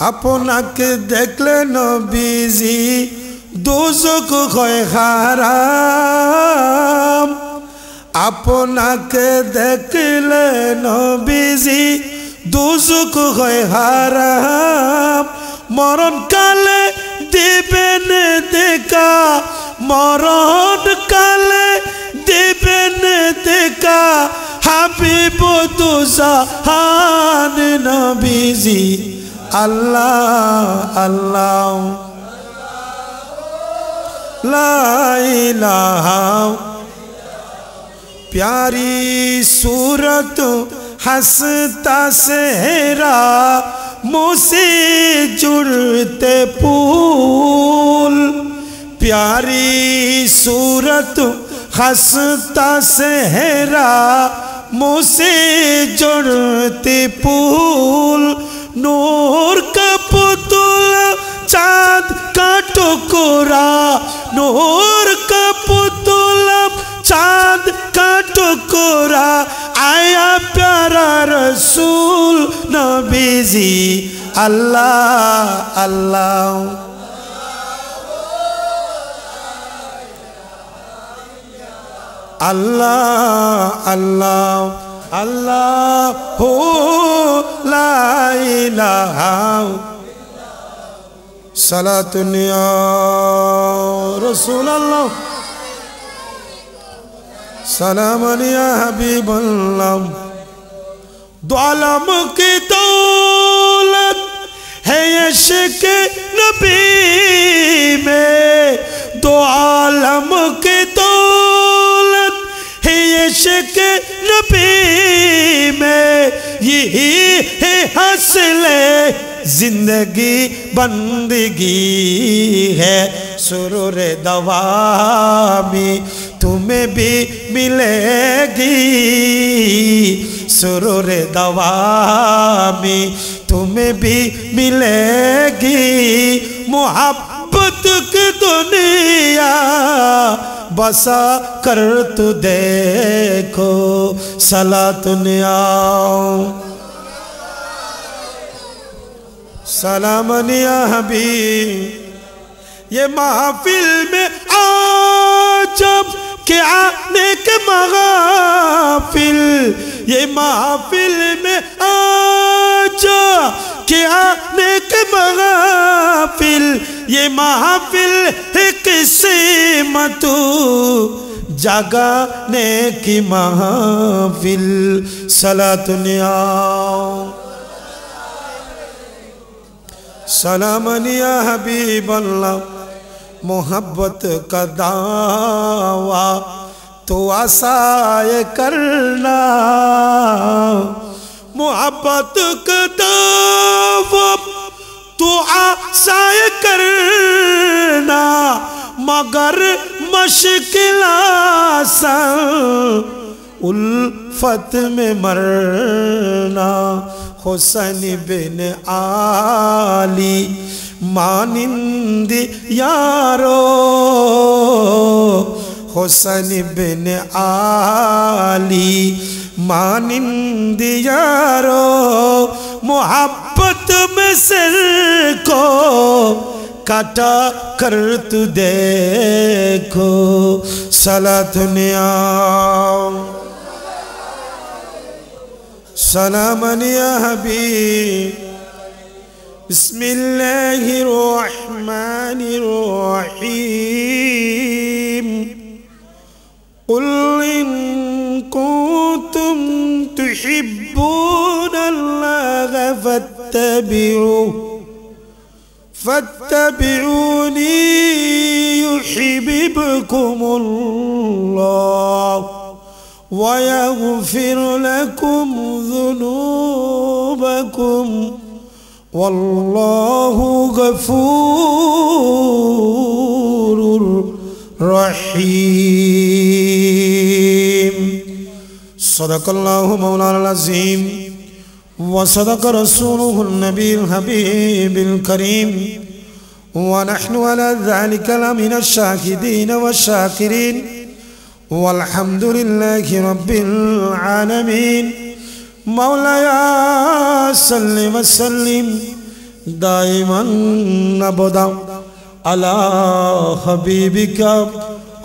আপনাকে দেখলে নবীজি দোজখ হয় হারাম আপনাকে দেখলে নবীজি দোজখ হয় হারাম মরণকালে দিবেন দেখা মরণকালে দিবেন দেখা হাবিব দুজাহান নবীজি আল্লাহ আল্লাহ লা ইলাহা प्यारी सूरत हंसता सेहरा मुँह से जुड़ते फूल प्यारी सूरत हंसता सेहरा मुँह से जुड़ते फूल नूर का पुतला चाँद का टुकड़ा नूर का पुतला चाँद का टुकड़ा आया प्यारा रसूल नबीजी अल्लाह अल्लाह अल्लाह अल्लाह अल्लाह हो ला इलाहा सलातुन या रसूल अल्लाह सलामन या हबीबल्लाह दो आलम की दौलत है इश्क नबी में दो आलम की दौलत है इश्क नबी में यही है हसले जिंदगी बंदगी है सुरूर दवामी तुम्हें भी मिलेगी सुरूर दवामी तुम्हें भी मिलेगी मोहब्बत की दुनिया बसा कर तू देखो सलातुन या सलामन या हबीब ये महफिल में आजब के आने के महफिल ये महफिल में आजब के आने के महफिल ये महफिल है किस्मत जगाने की महफिल सलातुन या सलामन या हबीबल्लाह मोहब्बत का दावा तो आसाए करना मोहब्बत का दावा तो आसाए करना मगर मुश्किल आसान उल्फत में मरना हुसैन बिन आली मानिंद यारो हुसैन बिन आली मानिंद यारो मोहब्बत में सिर को काटा कर तू देखो सलातुन या सलामन या हबीब बिस्मिल्लाहिर्रहमानिर्रहीम कुल इन कुंतुम तुहिब्बूनल्लाह फत्तबिऊनी युहिब्बुकुमुल्लाह वयगफिर लकुम ज़ुनूबकुम वल्लाहु गफूरुर रहीम सदक़ल्लाहु मौलाना अज़ीम व सदक़ रसूलुहुन नबील हबीबिल करीम व नहनु अला ज़ालिका लमिनश शाहिदीन व शाकिरीन वल्हम्दुलिल्लाहि रब्बिल आलमीन मौलाया सल्लि व सल्लिम দাইমান আবদা আলা হাবিবিকা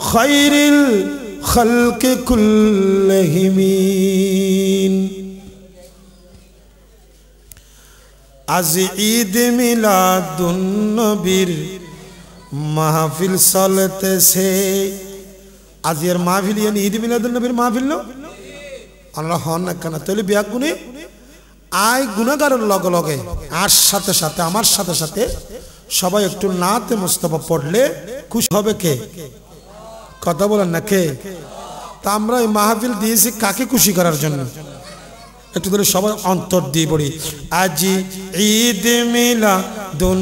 খায়রিল খালকি কুল্লিহিম। আজ ঈদ মিলাদুন নবীর মাহফিল চলতেছে। আজ এর মাহফিল ইয়ানি ঈদ মিলাদুন নবীর মাহফিল না আল্লাহ হন না কেন তাহলে বিয়া গুনে আয় গুনাহগারের লগে লগে আর সাথে সাথে আমার সাথে সাথে সবাই একটু নাতে মুস্তাফা পড়লে খুশি হবে কে? কথা বলেন না কে? তা আমরা এই মাহফিল দিয়েছি কাকে খুশি করার জন্য? একটু ধরে সবাই অন্তর দিয়ে পড়ি। আজি ঈদ মিলাদুন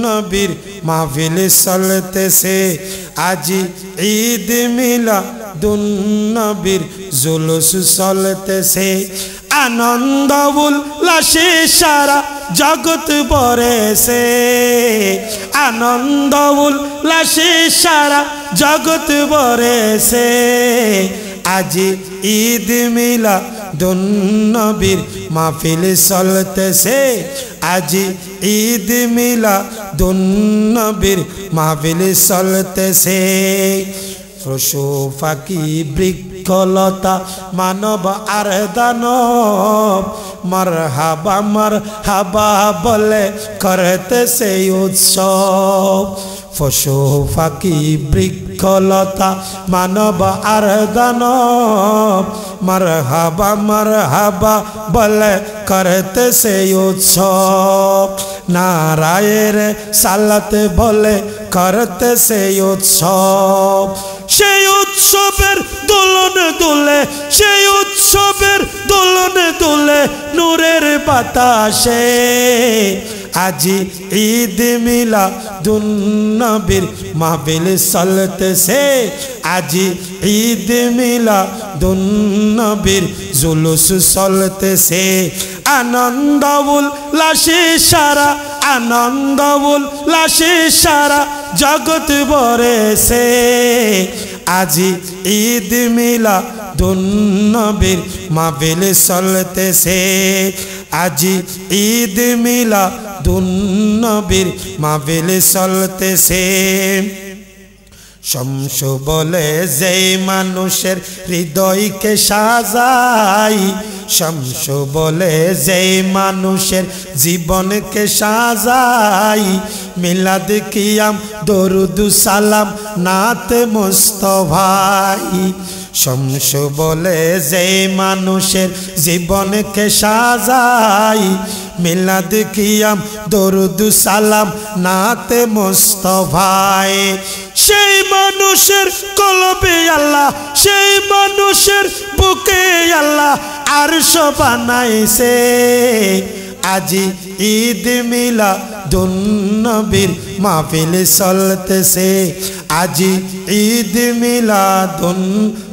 নবীর মাহফিল চলতেছে। আজি ঈদ মিলাদুন নবীর জুলুস চলতেছে। আনন্দ উল্লাসে সারা জগৎ ভরেছে। আনন্দ উল্লাসে সারা জগৎ ভরেছে। আজি ঈদ মিলাদুন নবীর মাহফিল চলতেছে। আজি ঈদ মিলাদুন নবীর মাহফিল চলতেছে। পশু পাখি বৃক্ষলতা মানব আর দানব মারহাবা বলে করতেছে উৎসব। পশু পাখি বৃক্ষলতা মানব আর দানব মারহাবা বলে করতেছে উৎসব। নারায়ের সালাত বলে করতেছে উৎসব। সেই উৎসবের দোলন দোলে, সেই উৎসবের দোলন দোলে নূরের বাতাসে। আজি ঈদ মিলাদুন নবীর মাহফিল চলতেছে। আজি ঈদ মিলাদুন নবীর জুলুস চলতেছে। আনন্দ উল্লাসে সারা, আনন্দ উল্লাসে সারা জগৎ ভরেছে। আজি ঈদ মিলাদুন নবীর মাহফিল চলতেছে। আজি ঈদ মিলাদুন নবীর মাহফিল চলতেছে। শমস বলে যেই মানুষের হৃদয়কে সাজাই, শমস বলে যেই মানুষের জীবনকে সাজাই, মিলাদ কিয়াম দরুদ সালাম নাতে মুস্তফাই। শমস বলে যেই মানুষের জীবনকে সাজাই, মিলাদ কিয়াম দরুদ সালাম নাতে মুস্তফাই। সেই মানুষের কলবে আল্লাহ, সেই মানুষের বুকে আল্লাহ আরশ বানাইছে। আজি ঈদ মিলাদুন নবীর মাহফিল চলতেছে। আজি ঈদ মিলাদুন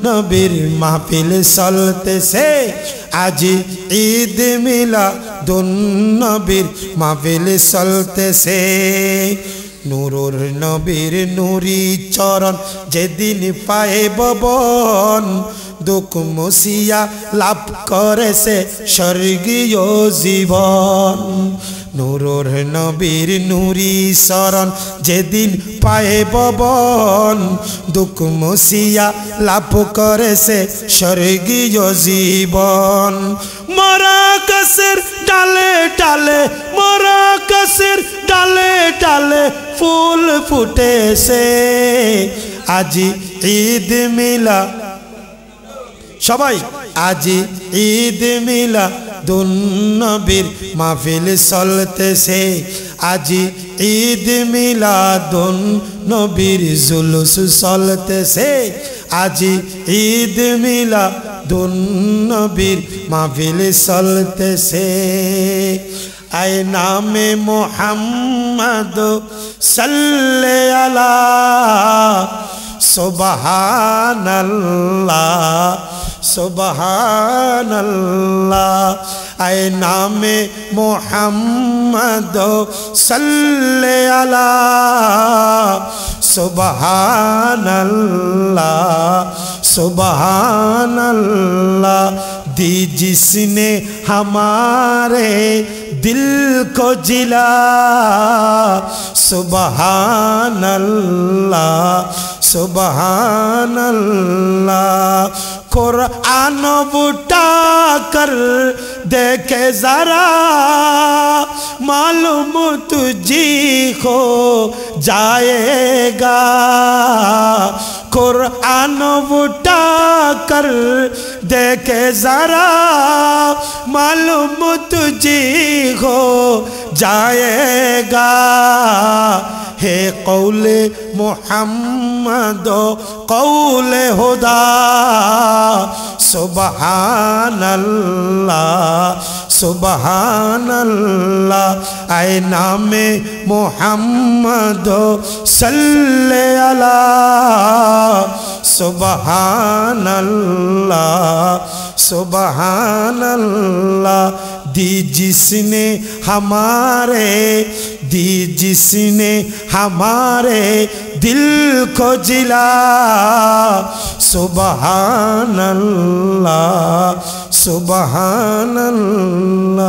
নবীর মাহফিল চলতেছে। আজি ঈদ মিলাদুন নবীর মাহফিল চলতেছে। নূরুর নবীর নুরি চরণ যেদিন পায়ে ববন, দুঃখ মুছিয়া লাভ করেছে স্বর্গীয় জীবন। নূরুর নবীর নুরি চরণ যেদিন পায়ে ববন, দুঃখ মুছিয়া লাভ করেছে স্বর্গীয় জীবন। মরা গাছের ডালে ডালে, মরা গাছের ডালে ডালে ফুল ফুটেছে। আজি ঈদ মিলা সবাই, আজি ঈদ মিলাদুন নবীর মাহফিল চলতেছে। আজি ঈদ মিলাদুন নবীর জুলুস চলতেছে। আজি ঈদ মিলাদুন নবীর মাহফিল চলতেছে। আয় নামে মুহাম্মদ সাল্লে আলা সুবহানাল্লাহ সুবহানাল্লাহ। আয় নামে মুহাম্মদ সাল্লে আলা সুবহানাল্লাহ সুবহানাল্লাহ। दी जिसने हमारे दिल को जिला सुबहान अल्लाह सुबहान अल्लाह कुरान उठा कर देखे जरा मालूम तुझी हो जाएगा कुरान उठा कर देखे जरा मालूम तुझी हो जाएगा है कौले मोहम्मद कौले हुदा सुबहान अल्लाह सुबहान अल्लाह आए नामे मोहम्मद सल्ले अला सुबहान अल्लाह सुबहान अल्लाह दी जिसने हमारे दिल को जिला सुबहान अल्लाह सुबहान अल्लाह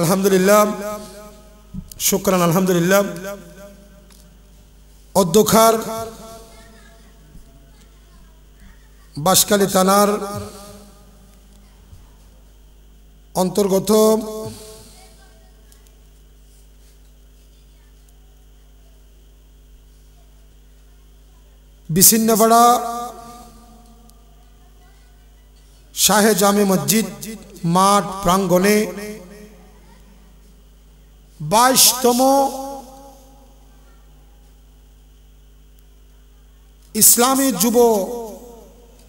अल्हम्दुलिल्लाह शुक्रान अल्हम्दुलिल्लाह অধ্যক্ষার বাঁশখালী থানার অন্তর্গত বিছিন্নপাড়া শাহে জামে মসজিদ মাঠ প্রাঙ্গণে 22তম ইসলামী যুব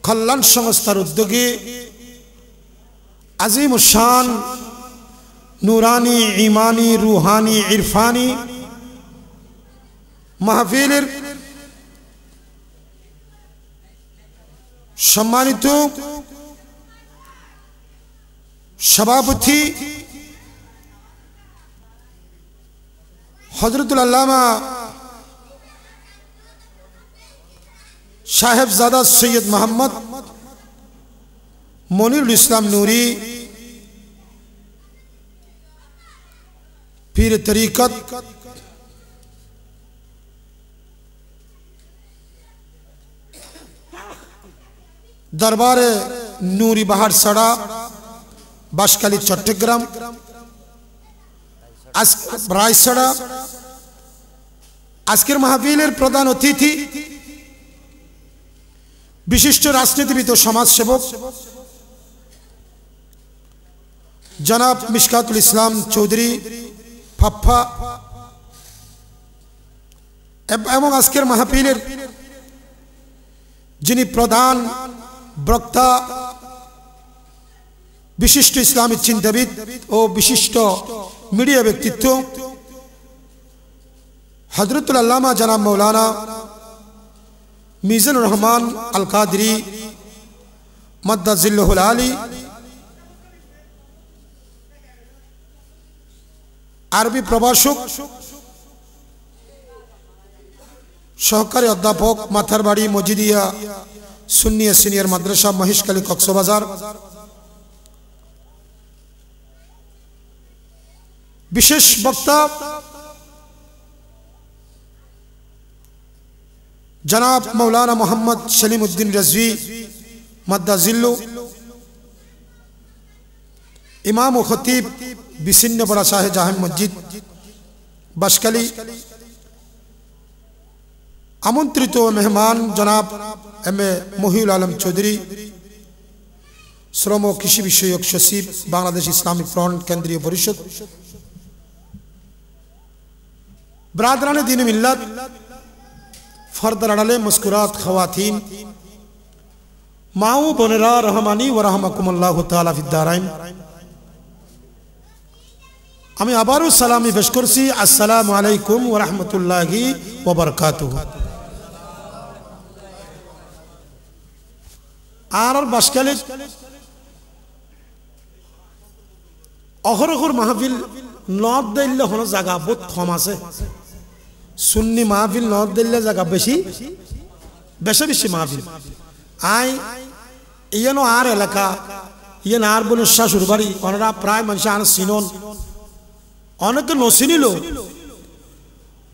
কল্যাণ সংস্থার উদ্যোগে আজিম শান নুরানি ইমানি রুহানি ইরফানি মাহফিলের সম্মানিত সভাপতি হযরতুল আল্লামা साहेबजादा सैयद मोहम्मद मोनीरुल इस्लाम नूरी पीर तरीक़त दरबारे नूरी बाहर सड़ा बाँशखाলী चट्टग्राम रायसड़ा आजकेर महफिलेर प्रधान अतिथि विशिष्ट राजनीतिविद और समाज सेवक जनाब मिशकातुल इस्लाम चौधरी फाफा एवं आजकेर महफिलेर जिनी प्रधान वक्ता विशिष्ट इस्लामी चिंताविद और विशिष्ट मीडिया व्यक्तित्व हजरतुल अल्लामा जनाब मौलाना मीज़ानुर रहमान अल कादरी मद्दज़िल्लुहुल आली आरबी प्रभाषक सहकारी अध्यापक माथारबाड़ी मजिदिया सुन्निया सिनियर माद्रासा महेशखाলী कक्सबाजार विशेष वक्ता जनाब मौलाना मोहम्मद सलीमुद्दीन रज़वी मद्दज़िल्लु इमाम व खतीब बिसिन्नपाड़ा शाहे जामे मस्जिद बाँशखाলী आमंत्रित मेहमान जनाब एम.ए. महिउल आलम चौधरी श्रम कृषि विषयक सचिव बांग्लादेश इस्लामिक फ्रंट केंद्रीय परिषद ब्रादराने दीन मिल्लत फर्दर अड़ाले मुस्कुरात खवातीन माऊ बोनेरा रहमानी व रहमकुमुल्लाहु ताआला फिद्दाराइन आमी आबारो सलामी पेश करছি अस्सलामु आलैकुम व रहमतुल्लाहि व बाराकातुहु আর বাঁশখালী অহরহর মাহফিল নদ দিলে হন জায়গা বহুত কম আছে সুন্নি মাহফিল নদ দিলে জায়গা বেশি বেশি বেশি মাহফিল আই ইয়ানো আর এলাকা ইয়ান আর বলে শাশুর বাড়ি ওনারা প্রায় মানুষ আর চিনন অনেকে নচিনিল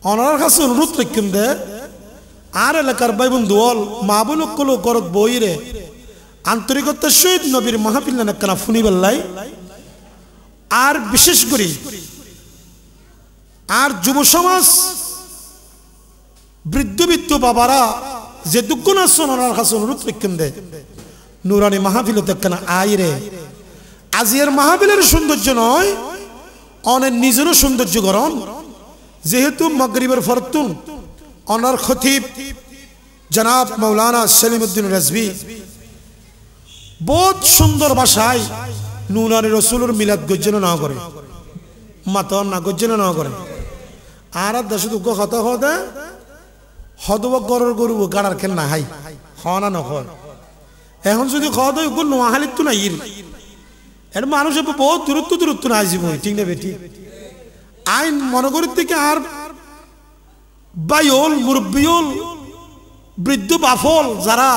ওনার কাছে অনুরোধ রেখেন দে আর এলাকার ভাই বন্ধু অল মা বোন কলো গরত বইরে আন্তরিকতার সহিত নবীর মাহফিল একখানা ফুনি বেল্লাই আর বিশেষ করে আর যুব সমাজ বৃদ্ধ বাবারা যে দুগুণ আসন ওনার কাছে অনুরোধ রেখেন দে নুরানি মাহফিল একখানা আইরে আজিয়ার মাহফিলের সৌন্দর্য নয় অনেক নিজেরও সৌন্দর্য গরম যেহেতু মাগরিবের ফরতুন অনার খতিব জনাব মৌলানা সেলিমউদ্দিন রাজভী বহুত সুন্দর ভাষায় নুরানি রসুলের মিলাদ গজ্জনা না করে মাতন না গজ্জনা না করে আর দেশ দুঃখ কথা হদে হদব গরর গরু গাড়ার কেন না হাই হওয়া না হয় এখন যদি খাওয়া দাওয়া কোনো নোয়াহালির তো নাই এর মানুষ বহুত দূরত্ব না আসিব ঠিক না বেটি আইন মনোগরের থেকে আর বাইল মুরব্বিউল বৃদ্ধ বাফল যারা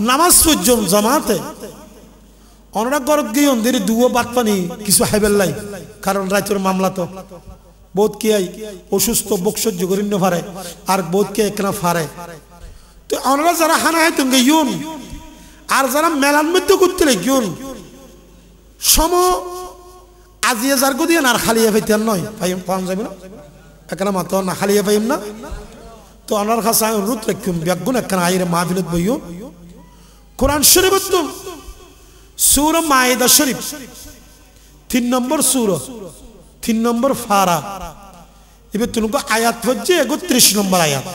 নামাজ পর্যন্ত জামাতে অনরা গরত গিয়ে অন্ধের দুয়ো বাদ পানি কিছু হাইবেল্লাই কারণ রাইতের মামলা তো বহুত কে অসুস্থ বকসহ্য করিন্য ফারে আর বহুত কে একনা ফারে তো অনরা যারা হানা হয় তুমি ইউন আর যারা মেলার মধ্যে করতে লাগিউন সম আজিয়ে যার গদিয়ে না আর খালিয়ে পাইতেন নয় পাওয়া যাবে না একখানা মাত্র না খালিয়ে পাইম না তো ওনার কাছে আমি অনুরোধ রাখুন ব্যাগুন একখানা আইরে মাহফিলত বইও কোরআন শরীফ তো সূরা মাইদা শরীফ 3 নম্বর সূরা 3 নম্বর ফারা এবার তুমকো আয়াত হচ্ছে 31 নম্বর আয়াত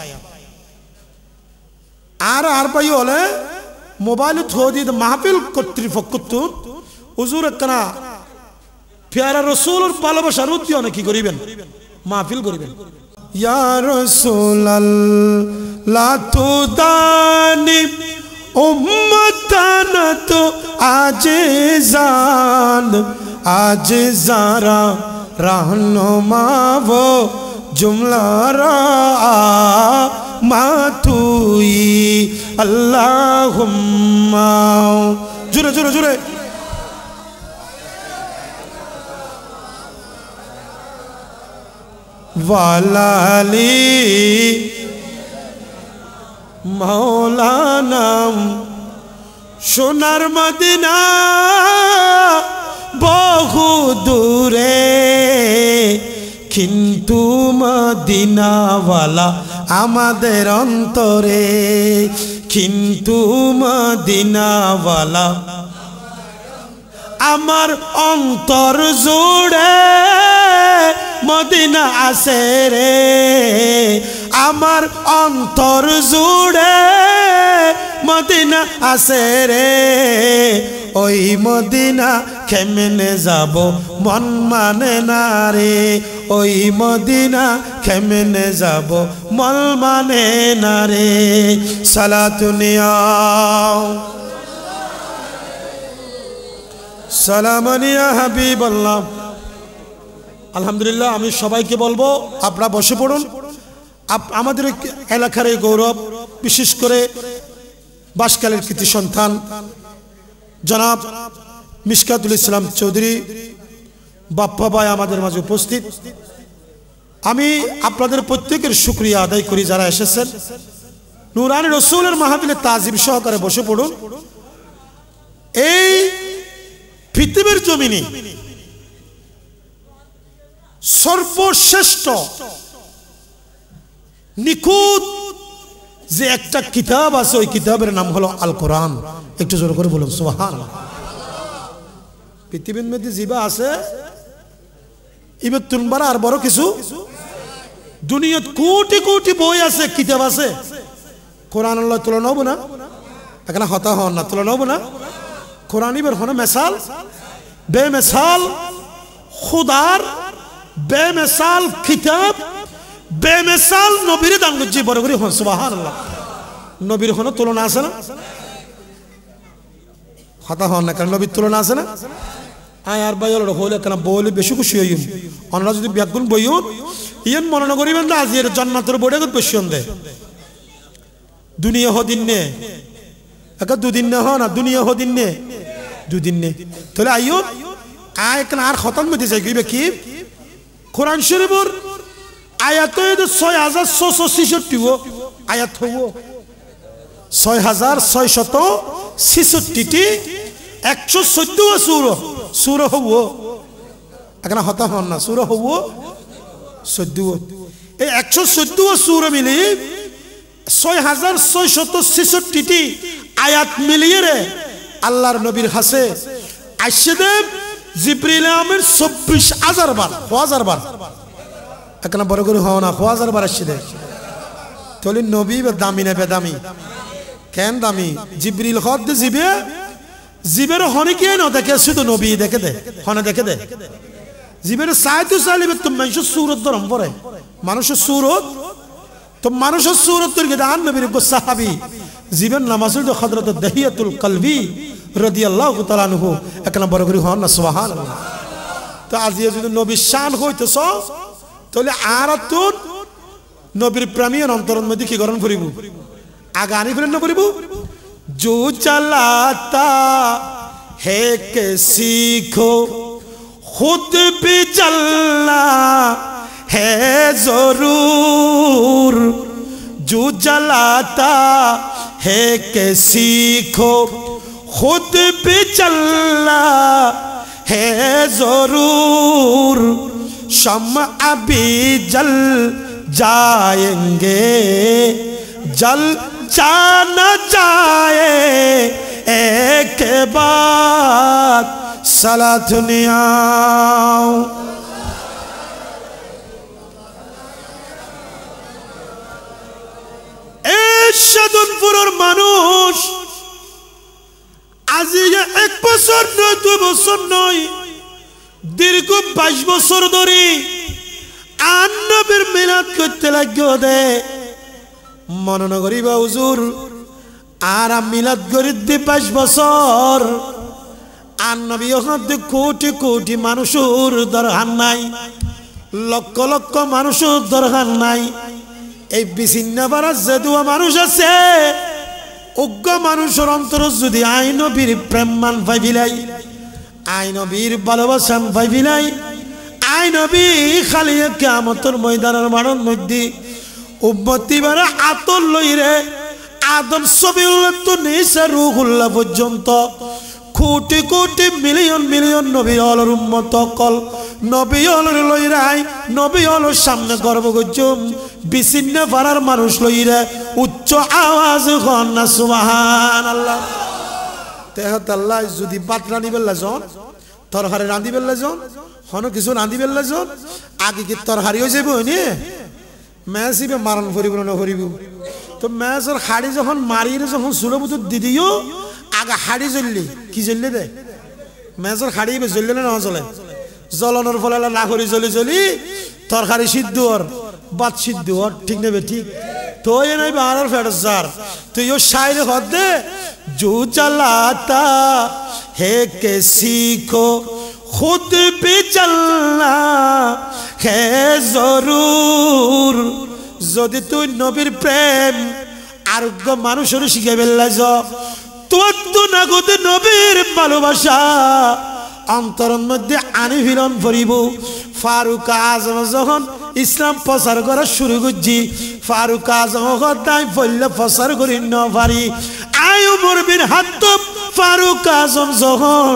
আর ভাই হলে মোবাইল থোদি মাহফিল কর্তৃপক্ষ হুজুর একখানা পেয়ারা রসুলের ভালোবাসার উদ্যোগ কি করিবেন মাহফিল করিবেন ইয়া রাসূলাল্লাহ তুদানি উম্মতান তো আজেজারা रहनुमा वो जुमला मातुई अल्लाहुम्मा जुरे जुरे जुरे वालाली मौलाना सोनार मदीना বহু দূরে কিন্তু মদিনাওয়ালা আমাদের অন্তরে কিন্তু মদিনাওয়ালা আমার অন্তর জুড়ে মদিনা আছে রে আমার অন্তর জুড়ে মদিনা আছে রে ওই মদিনা কেমনে যাব মন মানে না রে ওই মদিনা কেমনে যাব মন মানে না রে সালাতুনিয়া সালামানিয়া হাবিবাল্লাহ। আলহামদুলিল্লাহ আমি সবাইকে বলবো আপনারা বসে পড়ুন। আমাদের এলাকার এই গৌরব বিশেষ করে বাসকালের কৃতি সন্তান জনাব মিশকাতুল ইসলাম চৌধুরী বাপ্পা ভাই আমাদের মাঝে উপস্থিত। আমি আপনাদের প্রত্যেকের শুকরিয়া আদায় করি যারা এসেছেন। নুরানি রসুলের মাহফিলে তাজিম সহকারে বসে পড়ুন। এই পৃথিবীর জমিনে সর্বশ্রেষ্ঠ নিখুঁত যে একটা কিতাব আছে ওই কিতাবের নাম হলো আল কোরআন। একটু জোর করে বলুন সুবহানাল্লাহ। পৃথিবীর মধ্যে জিবা আছে ইবের তুনবার আর বড় কিছু দুনিয়াত কোটি কোটি বই আছে কিতাব আছে কোরআন আল্লাহ তুলনা হবো না এখানে হতা হন না তুলনা হবো না। কোরআন ইবের হন মেসাল বেমেসাল খুদার বেমেসাল কিতাব বেমেসাল নবীর দান করছি বড় করে হন সুবহানাল্লাহ। নবীর হন তুলনা আছে না হতা হন না কারণ নবীর তুলনা আছে না। আর ভাই হলে কেন বলে বেশি খুশি হইম ওনারা যদি ব্যাগুন বইন ইয়েন মনে করিবেন না আজ এর জান্নাতের বড়ে বেশি দে দুনিয়া হদিন নে একা দুদিন না হন দুনিয়া হদিন নে দুদিন নে তাহলে আইও আয় কেন আর খতম হতে চাই কইবে কি কোরআন শরীফের আয়াত 6666 আয়াত হব 6666টি 114 সূরা হব এখন হতা হন না সূরা হব 14 এই 114 সূরা মিলে 6666টি আয়াত মিলিয়ে রে আল্লাহর নবীর কাছে আইসে জিবরিল আমির 24000 বার 1000 বার এখন বড় করে হও না 1000 বার আসছে দে তাহলে নবী দামি না বেদামি কেন দামি জিবরিল খদ জিবে জিবের হনে কি না দেখে শুধু নবী দেখে দে হনে দেখে দে জিবের সাইতু সালিবে তো মানুষের সূরত ধরম পড়ে মানুষের সূরত তো মানুষের সূরত থেকে দান নবীর গো সাহাবী জীবন নামাজুল তো হযরত দাহিয়াতুল কলবি রাদিয়াল্লাহু তাআলা আনহু একনা বড় করে হন না সুবহানাল্লাহ তো আজ যদি নবীর শান হইতেছ তাহলে আর তো নবীর প্রেমীর অন্তরের মধ্যে কি গরম করিব আগে আনি ফেলেন না করিব जो चलाता है के सीखो खुद भी चलना है जरूर जो जलाता है के सीखो खुद भी चलना है जरूर शम्मा अभी जल जाएंगे जल जाना जाए एक बात सलात नियाओ সাধনপুরের মানুষ আজি 1 বছর নয় 2 বছর নয় দীর্ঘ 22 বছর ধরে নবীর মিলাদ করতে লাগিও দে মনন করিবা হুজুর আর মিলাদ করি 22 বছর আর নবী হতে কোটি কোটি মানুষের দরকার নাই লক্ষ লক্ষ মানুষের দরকার নাই এই বিছিন্ন পারা যেদুয়া মানুষ আছে অজ্ঞ মানুষের অন্তর যদি আই নবীর প্রেম মান পাইবিলাই আই নবীর ভালোবাসা পাইবিলাই আই নবী খালি কিয়ামতের ময়দানের মাঠের মধ্যে উম্মতি বারা আতর লইরে আদম সবিউল্লাহ তো নিসা রূহুল্লাহ পর্যন্ত কোটি কোটি মিলিয়ন মিলিয়ন নবী হলর উম্মত কল নবী হলর লইরাই নবী হলর সামনে গর্ব গজম বিছিন্ন পারার মানুষ লইরে উচ্চ আওয়াজ কন না সুবহানাল্লাহ তেহত আল্লাহ যদি বাত রানি বেলা জন তরহারে রাঁধি বেলা জন হন কিছু রাঁধি বেলা জন আগে কি তরহারি হয়ে যাবে নি মেসিবে মারণ করিব না করিব তো মেসর হাড়ি যখন মারিয়ে যখন সুলভুত দিদিও আগে হাড়ি জ্বললি কি জ্বললে দে মেসর হাড়ি জ্বললে না জ্বলে জ্বলনের ফলে না করি জ্বলি জ্বলি তরকারি সিদ্ধ হর বাত সিদ্ধ হর ঠিক নেবে ঠিক তো এ নাই বাহার ফেরসার তুই ও শায়রে হদ দে जो चलाता है के सीखो खुद भी चलना है जरूर যদি তুই নবীর প্রেম আরোগ্য মানুষের শিখে বেলাইছ তোর তো নাগত নবীর ভালোবাসা অন্তরের মধ্যে আনি ফিরন পড়িব ফারুক আজম যখন ইসলাম প্রচার করা শুরু করছি ফারুক আজম তাই বললে প্রচার করি ন পারি আয় উমর বিন খাত্তাব ফারুক আজম যখন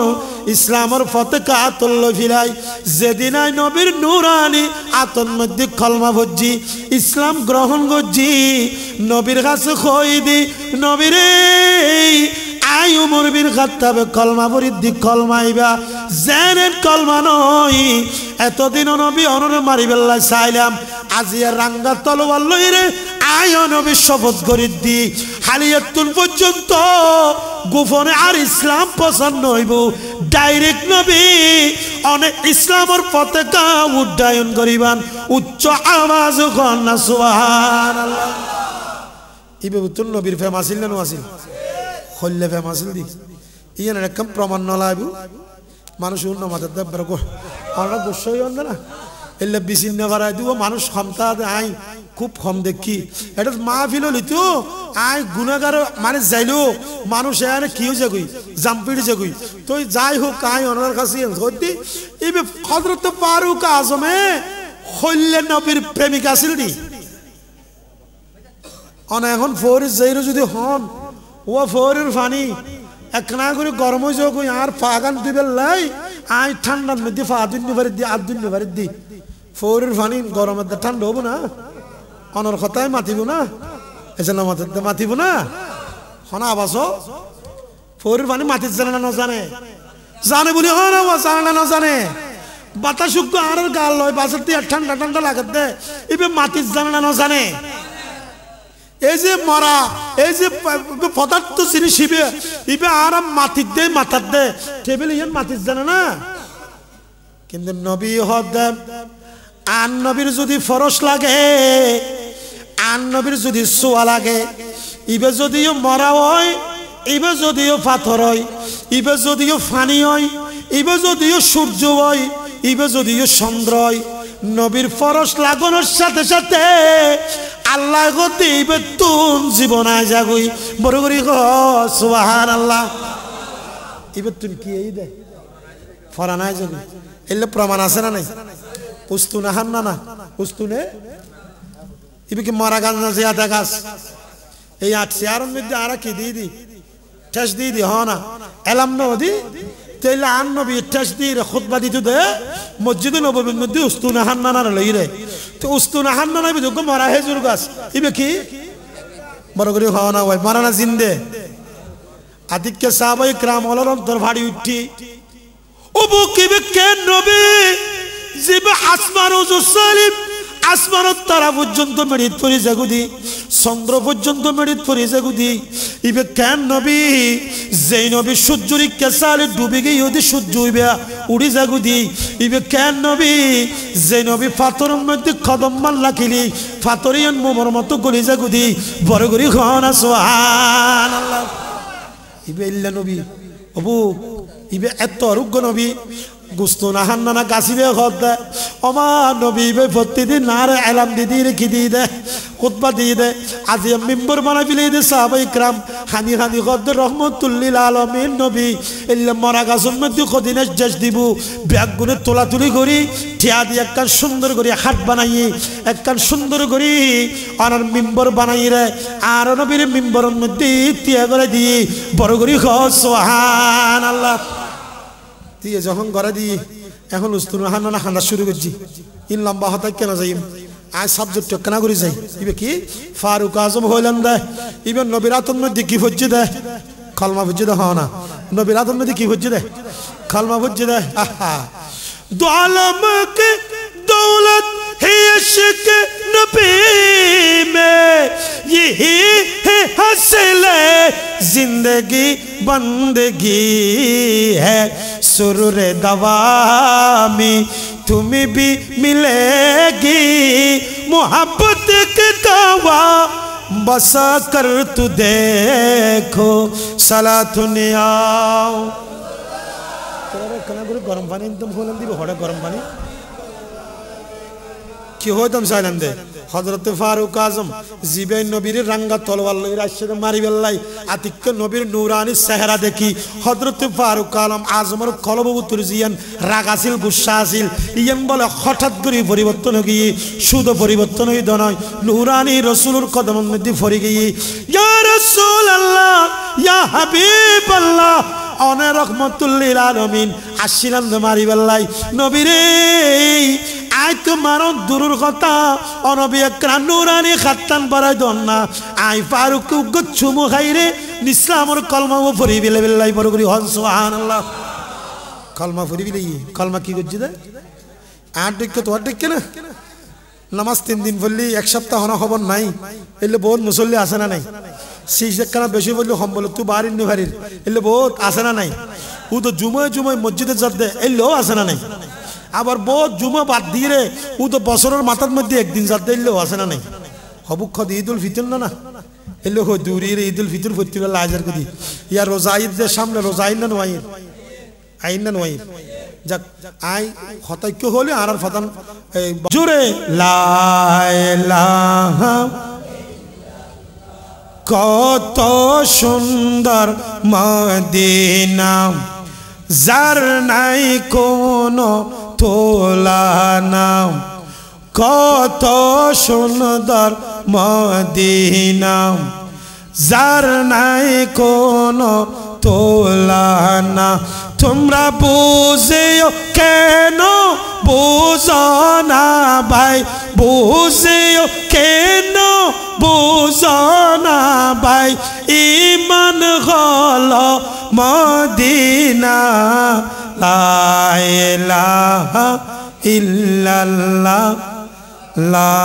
ইসলামের পতাকা আতল ফিরাই যেদিন আই নবীর নূরানি আতন মধ্যে কলমা ভজি ইসলাম গ্রহণ করছি নবীর কাছে কই দি নবীরে আই উমর বিন খাত্তাব কলমা পরিদ্ধি কলমাইবা জেনেন কলমা নয় এতদিন নবী অনরে মারি বেল্লা চাইলাম আজি রাঙ্গা তলোয়ার লইরে আই নবী শপথ করি দি হালিয়াতুল পর্যন্ত গোপনে আর ইসলাম পছন্দ হইব ডাইরেক্ট নবী অনেক ইসলামের পতাকা উড্ডয়ন করিবান উচ্চ আওয়াজ কন না সুবহানাল্লাহ ইবে উত্তর নবীর ফেমাস ছিল না আসিল হল্লে ফেমাস দি ইয়ান একদম প্রমাণ নলাইব মানুষ উন্ন মাথার দাব্বার আমরা গোসই হন না এলে বিছিন্ন করাই দিব মানুষ ক্ষমতা আই খুব কম দেখি এটা মাহফিল হলি তো আয় গুনাহগার মানে যাইলো মানুষ এখানে কি হয়ে যাগুই জাম্পিড়ে যাগুই তো যাই হোক আয় ওনার কাছে সত্যি এই হযরত ফারুক আজমে হইলে নবীর প্রেমিক আছিল নি অনা এখন ফরিজ যাইরো যদি হন ও ফরির ফানি একনা করে গরম হয়ে যাও আর ফাগান দিবেল লাই আই ঠান্ডার মধ্যে ফা দুই নিবারে দি আর দুই নিবারে দি ফরির ফানি গরমের ঠান্ডা হবো না অনর কথায় মাতিব না এজন্য মাতিব না হনা আবাস ফরির ফানি মাতির জানে না জানে জানে বলি হনা জানে না জানে বাতাস আর গাল লয় বাসের দিয়ে ঠান্ডা ঠান্ডা লাগাত দে এবার মাতির জানে না জানে এই যে মরা এই যে পদার্থ জিনিস হিবে ইবে আরাম মাটির দে মাথার দে টেবিল ইয়ান মাটির জানে না কিন্তু নবী হদ আন নবীর যদি ফরস লাগে আন নবীর যদি সোয়া লাগে ইবে যদিও মরা হয় ইবে যদিও পাথর হয় ইবে যদিও ফানি হয় ইবে যদিও সূর্য হয় ইবে যদিও চন্দ্র হয় নবীর ফরস লাগানোর সাথে সাথে আল্লাহ গতি বেতুন জীবন আয় যাগুই বড় করি সুবহানাল্লাহ ইবে তুই কি এই দে ফরানায় যাবি এলে প্রমাণ আছে না নাই উস্তুনা হান না উস্তুনে ইবে কি মারা গাছ না জিয়াদা গাছ এই আট চেয়ারের মধ্যে আর কি দিয়ে দি ঠেস দিয়ে দি হ না এলাম না দি তাইলে আন নবী ঠেস দিয়ে খুতবা দিতে দে মসজিদে নববীর মধ্যে উস্তুনা হান না লই রে তো উস্তুনা হান না নাইবে যোগ্য মারা হেজুর গাছ ইবে কি বড় করে খাওয়া না হয় মারা না জিন্দে আদিককে সাহাবায়ে কিরাম ওলার অন্তর ভাড়ি উঠি ও বুকিবে কেন নবী জিবে আসমান ও সালিম আসমানত তারা পর্যন্ত মেরিত পরি জাগুদি চন্দ্র পর্যন্ত মেরিত পরি জাগুদি ইবে কেন নবী যেই নবী সূর্যের কেসালে ডুবে গিয়ে ওদি সূর্য হইবে উড়ি জাগুদি ইবে কেন নবী যেই নবী পাথরের মধ্যে কদম মান রাখিলি পাথরিয়ান মোমর মতো গলি জাগুদি বড় করি খানা সুবহানাল্লাহ ইবে ইল্লা নবী অবু ইবে এত আরোগ্য নবী গুস্তু না হান না গাছিবে খদ্দে ওমা নবী বে প্রতিদিন নারে এলাম দিদি রেখে দিয়ে দে খুতবা দিয়ে দে আজি মিম্বর বানাই ফেলে দে সাহাবায়ে কিরাম হানি হানি খদ্দে রহমতুল্লিল আলামিন নবী এলে মরা গাছের মধ্যে কদিনে জেস দিব ব্যাগ গুনে তোলা তুলি করি ঠিয়া দিয়ে একখান সুন্দর করে হাট বানাই একখান সুন্দর করি আর মিম্বর বানাই রে আর নবীর মিম্বরের মধ্যে তিয়া করে দিয়ে বড় করি সুবহানাল্লাহ দিয়ে যখন ঘরে দিই এখন উস্তুনা হান্না হান্না শুরু করছি ইন লম্বা হতাই কেন যাই আজ সাবজেক্ট কেনা করে যাই ইবে কি ফারুক আজম হইলেন দেয় ইবে নবীরাতন মধ্যে কি ভজ্জে দেয় খালমা ভজ্জে দেয় হওয়া না নবীরাতন মধ্যে কি ভজ্জে দেয় খালমা ভজ্জে দেয় আহা দো আলম কে দৌলত है इश्क नबी में यही है हासिल जिंदगी बंदगी है सुरूर दवामी तुम्हें भी मिलेगी मोहब्बत के दवा बसा कर तू देखो सलातुनिया गरम पानी एकदम खोलन दी हड़ा गरम पानी কি হইতাম চাইলাম দে হযরত ফারুক আজম জিবে নবীর রাঙ্গা তলোয়ার লই রাশিদ মারি বেল্লাই আতিক নবীর নূরানি চেহারা দেখি হযরত ফারুক আজমের কলব উত্তর জিয়ান রাগাছিল গুসা আছিল ইয়ান বলে হঠাৎ করে পরিবর্তন হই গিয়ে শুধু পরিবর্তন হই দনয় নূরানি রাসূলের কদমের মধ্যে পড়ে গিয়ে ইয়া রাসূলুল্লাহ ইয়া হাবিবাল্লাহ অনে রহমতুল্লিল আলামিন আসিলাম মারি বেল্লাই নবীরে আই তোমার দূরের কথা অনবী একরাম নূরানি খাত্তান বাড়াই দন না আই ফারুক গচ্ছুমু খাইরে ইসলামের কলমা পড়ি বেলে বেলাই বড় করি হন সুবহানাল্লাহ কলমা পড়ি বেলে কলমা কি করছি দে আর দেখতে তো আর দেখে না নামাজ 3 দিন পড়লি এক সপ্তাহ হনা খবর নাই এলে বহুত মুসল্লি আছে না নাই সেই একখানা বেশি বললি সম্বল তুই বাড়ির নিভারির এলে বহুত আছে না নাই ও তো জুমায় জুমায় মসজিদে যাত দে এলেও আছে না নাই আবার বহুত জুমা বাদ দিয়ে রে ও তো বছরের মাথার মধ্যে একদিন যাত দে এলেও আছে না নাই হবুক খদ ঈদুল ফিতর না এলে হো দূরি রে ঈদুল ফিতর ভর্তি লাজার কদি ইয়া রোজা ঈদ সামনে রোজা আইন না নোয়াইর আইন না নোয়াইর যাক আই হতাক্য হলে আর ফাতান জোরে লা ইলাহা কত সুন্দর মদিনা যার নাই কোনো তুলনা কত সুন্দর মদিনা যার নাই কোনো তুলনা তোমরা বুঝিও কেন বুঝো না ভাই বুঝিও কেন বুঝো না ভাই ঈমান হলো মদিনা লা ইলাহা ইল্লাল্লাহ লা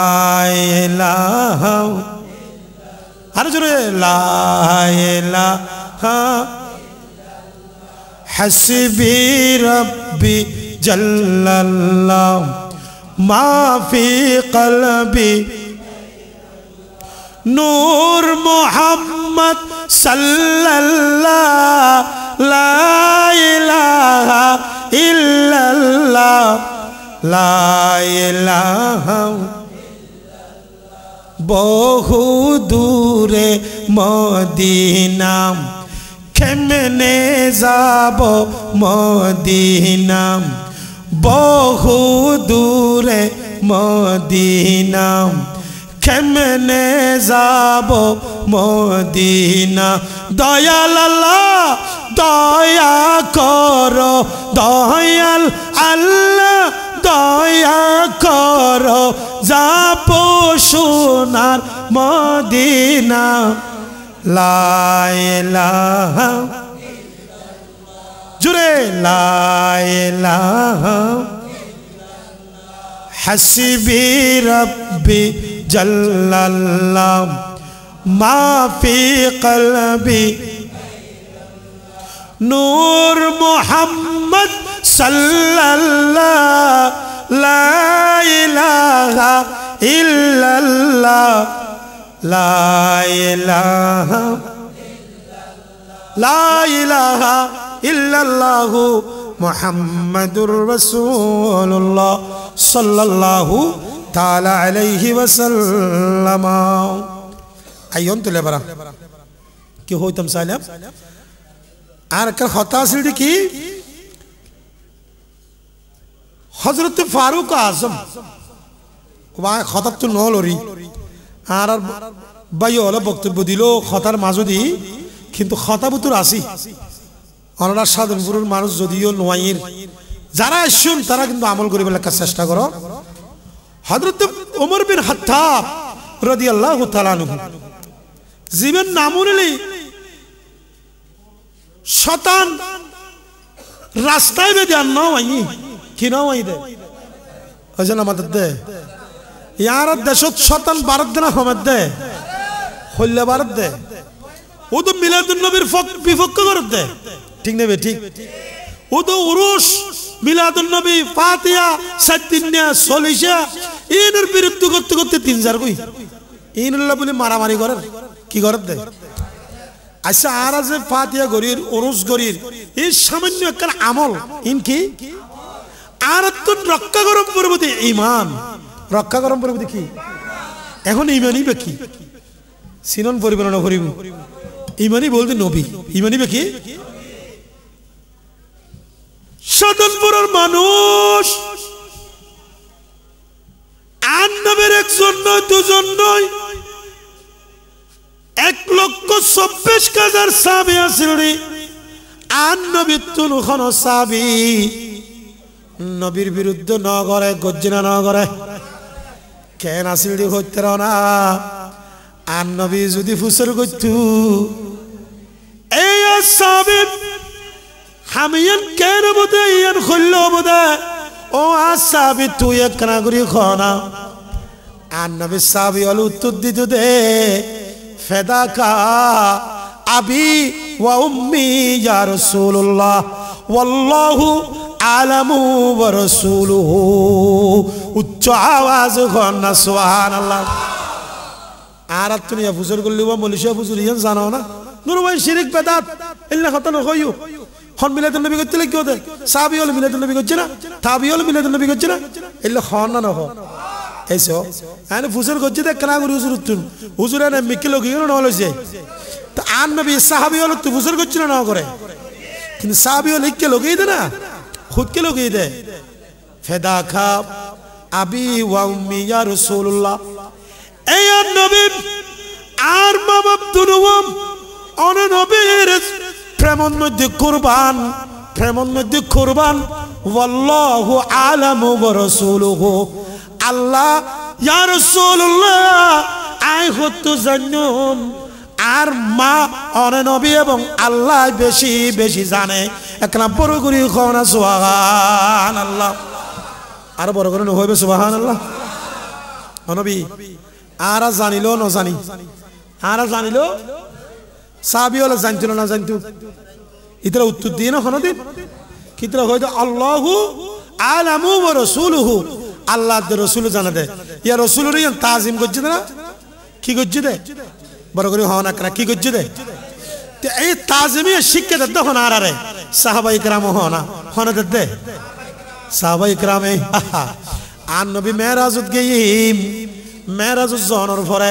ইলাহা আর জোরে লা ইলাহা হাসবি রব্বি জাল্লাল্লাহ মা ফি কলবি নূর মুহাম্মদ সাল্লাল্লাহ লা ইলাহা ইল্লাল্লাহ লা ইলাহা বহু দূরে মদিনা কেমনে যাব মদিনা বহু দূরে মদিনা কেমনে যাব মদিনা দয়াল আল্লাহ দয়া করো দয়াল আল্লাহ দয়া করো যাব সোনার মদিনা লা ইলাহা জুরে লা ইলাহা হাসবি রব্বি জাল্লাল্লাহ মা ফি কলবি নূর মুহাম্মদ সাল্লাল্লাহ লা ইলাহা ইল্লাল্লাহ লা ইলাহা লা ইলাহা ইল্লাল্লাহু মুহাম্মাদুর রাসূলুল্লাহ সাল্লাল্লাহু তাআলা আলাইহি ওয়াসাল্লাম আইয়ন তুলে বারা কি হইতাম সালাম আর কা কথা আছিল কি হযরত ফারুক আজম ওয়া খতাব তো নলরি আর ভাই হলো বক্তব্য দিল খতার মাঝদি কিন্তু খতাবুতুর আসি অনরা সাধনপুরের মানুষ যদিও নোয়াইয়ের যারা শুন তারা কিন্তু আমল করিবে লেখার চেষ্টা করো হযরত ওমর বিন খাত্তাব রাদিয়াল্লাহু তাআলা আনহু জীবন নামুরলি শতান রাস্তায় বেদে আন নয় কি নয় দে ওজন আমাদের দে ইয়ার দেশত শতান ভারত দেনা হমের দে হল্লে ভারত দে ও তো মিলাদুন নবীর বিপক্ষ করে দে ঠিক নেবে ঠিক ও তো উরুস মিলাদুন নবী ফাতিহা সাদ্দিনিয়া সলিশা ইনের বিরুদ্ধে করতে করতে 3-4 কই ইনল্লাহ বলে মারামারি করে কি করে দে আচ্ছা আর যে ফাতিহা গরির উরুস গরির এই সামান্য একটা আমল ইন কি আর তো রক্ষা করম পরবর্তী ঈমান রক্ষা করম পরবর্তী কি এখন ঈমানই বাকি সিনন পরিবর্তন করিব ঈমানই বলতে নবী ঈমানই বাকি সাধনপুরের মানুষ আর নবীর একজন নয় দুজন নয় 1,26,000 সাহাবী আছিল আর নবীর তুল খন সাহাবী নবীর বিরুদ্ধে ন করে গর্জনা ন করে কেন আসিল দি হইতে না আর নবী যদি ফুসর করতু এই সাহাবী হামিয়ান কেন বোধে ইয়ান খুলল বোধে ও সাহাবী তুই একখানা করি খনা আর নবী সাহাবী হল উত্তর দিত দে ফেদাকা আবি ওয়া উম্মি ইয়া রাসূলুল্লাহ ওয়াল্লাহু আলামু ওয়া রাসূলুহু উচ্চ আওয়াজ কন্না সুবহানাল্লাহ আর তুমি ফুজুর করলি বা মলিশা ফুজুর ইয়ান জানো না নুর ভাই শিরক বেদাত ইল্লা কথা নকইও হন মিলাদুন নবী করতে কি হতে সাহাবী হল মিলাদুন নবী করছে না তাবি হল মিলাদুন নবী করছে না এলে হন না নহ এইসো আনে ফুসর করছে দে কানা গুরু হুজুর তুন হুজুরে না মিকিলো গিয়ে না হলো যে তো আন নবী সাহাবী হল তো ফুসর করছে না করে কিন্তু সাহাবী হল ইকে লগেই দে না খুদ কে লগেই দে ফেদা খা আবি ওয়া উম্মি ইয়া রাসূলুল্লাহ এই নবী আর মা বাপ দুনুম অন নবীর প্রেমন মধ্যে কুরবান ওয়াল্লাহু আলামু ওয়া রাসূলুহু আল্লাহ ইয়া রাসূলুল্লাহ আই হত জান্নুম আর মা অন নবী এবং আল্লাহ বেশি বেশি জানে একলা বড় করে কোনা সুবহানাল্লাহ আর বড় করে হইবে সুবহানাল্লাহ নবী আর জানিলো না জানি আর জানিলো সাহাবী হলো জানতো না জানতো ইতরা উত্তর দিয়ে না কোনদিন কিতরা হয়তো আল্লাহু আলামু ওয়া রাসূলুহু আল্লাহ তে রাসূল জানা দে ইয়া রাসূলের ইয়ান তাজিম করছে না কি করছে দে বড় করে হওয়া না করা কি করছে দে তে এই তাজিমে শিক্ষা দে তখন আরে সাহাবায়ে کرام হনা দে সাহাবায়ে کرام আন নবী মেরাজত গিয়ে মেরাজত জনর পরে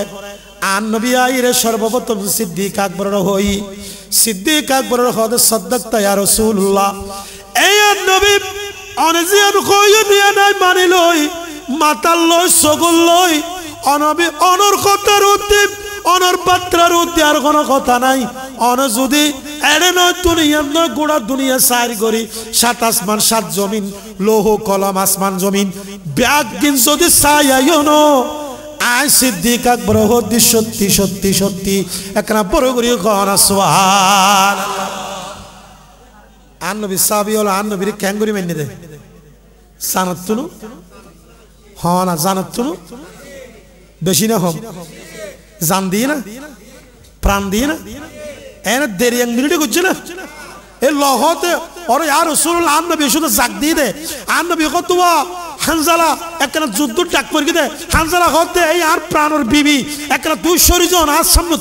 আন নবী আইরে সর্বপ্রথম সিদ্দিক আকবরের হই সিদ্দিক আকবরের হদ সাদ্দাকতা ইয়া রাসূলুল্লাহ এই নবী অনজিয়ান কই নিয়া নাই মানি লই মাতাল লই সগল লই অনবী অনর কথার উদ্দীপ অনর পাত্রার উদ্দীপ আর কোনো কথা নাই অন যদি এড়ে নয় দুনিয়ার নয় গোড়া দুনিয়া সাইর করি সাত আসমান সাত জমিন লৌহ কলম আসমান জমিন ব্যাগ দিন যদি সাই আইও ন আই সিদ্দিক আকবর হদি সত্যি সত্যি সত্যি একনা বড় করে কোনা সুবহানাল্লাহ আন নবী সাহাবী হল আন নবীর ক্যাঙ্গুরি মেনে দে জানাতুনু হনা জানাতুনু বেশি না হম জান দিয়ে না প্রাণ দিয়ে না এনে দেরি এক মিনিটে করছে না এ লহতে ওরে ইয়া রাসূলুল্লাহ আন নবী শুধু জাগ দিয়ে দে আন নবী কতবা হানজালা একটা যুদ্ধ ডাক পড়ে দে হানজালা হতে এই আর প্রাণর বিবি একটা 200 জন আর সামনে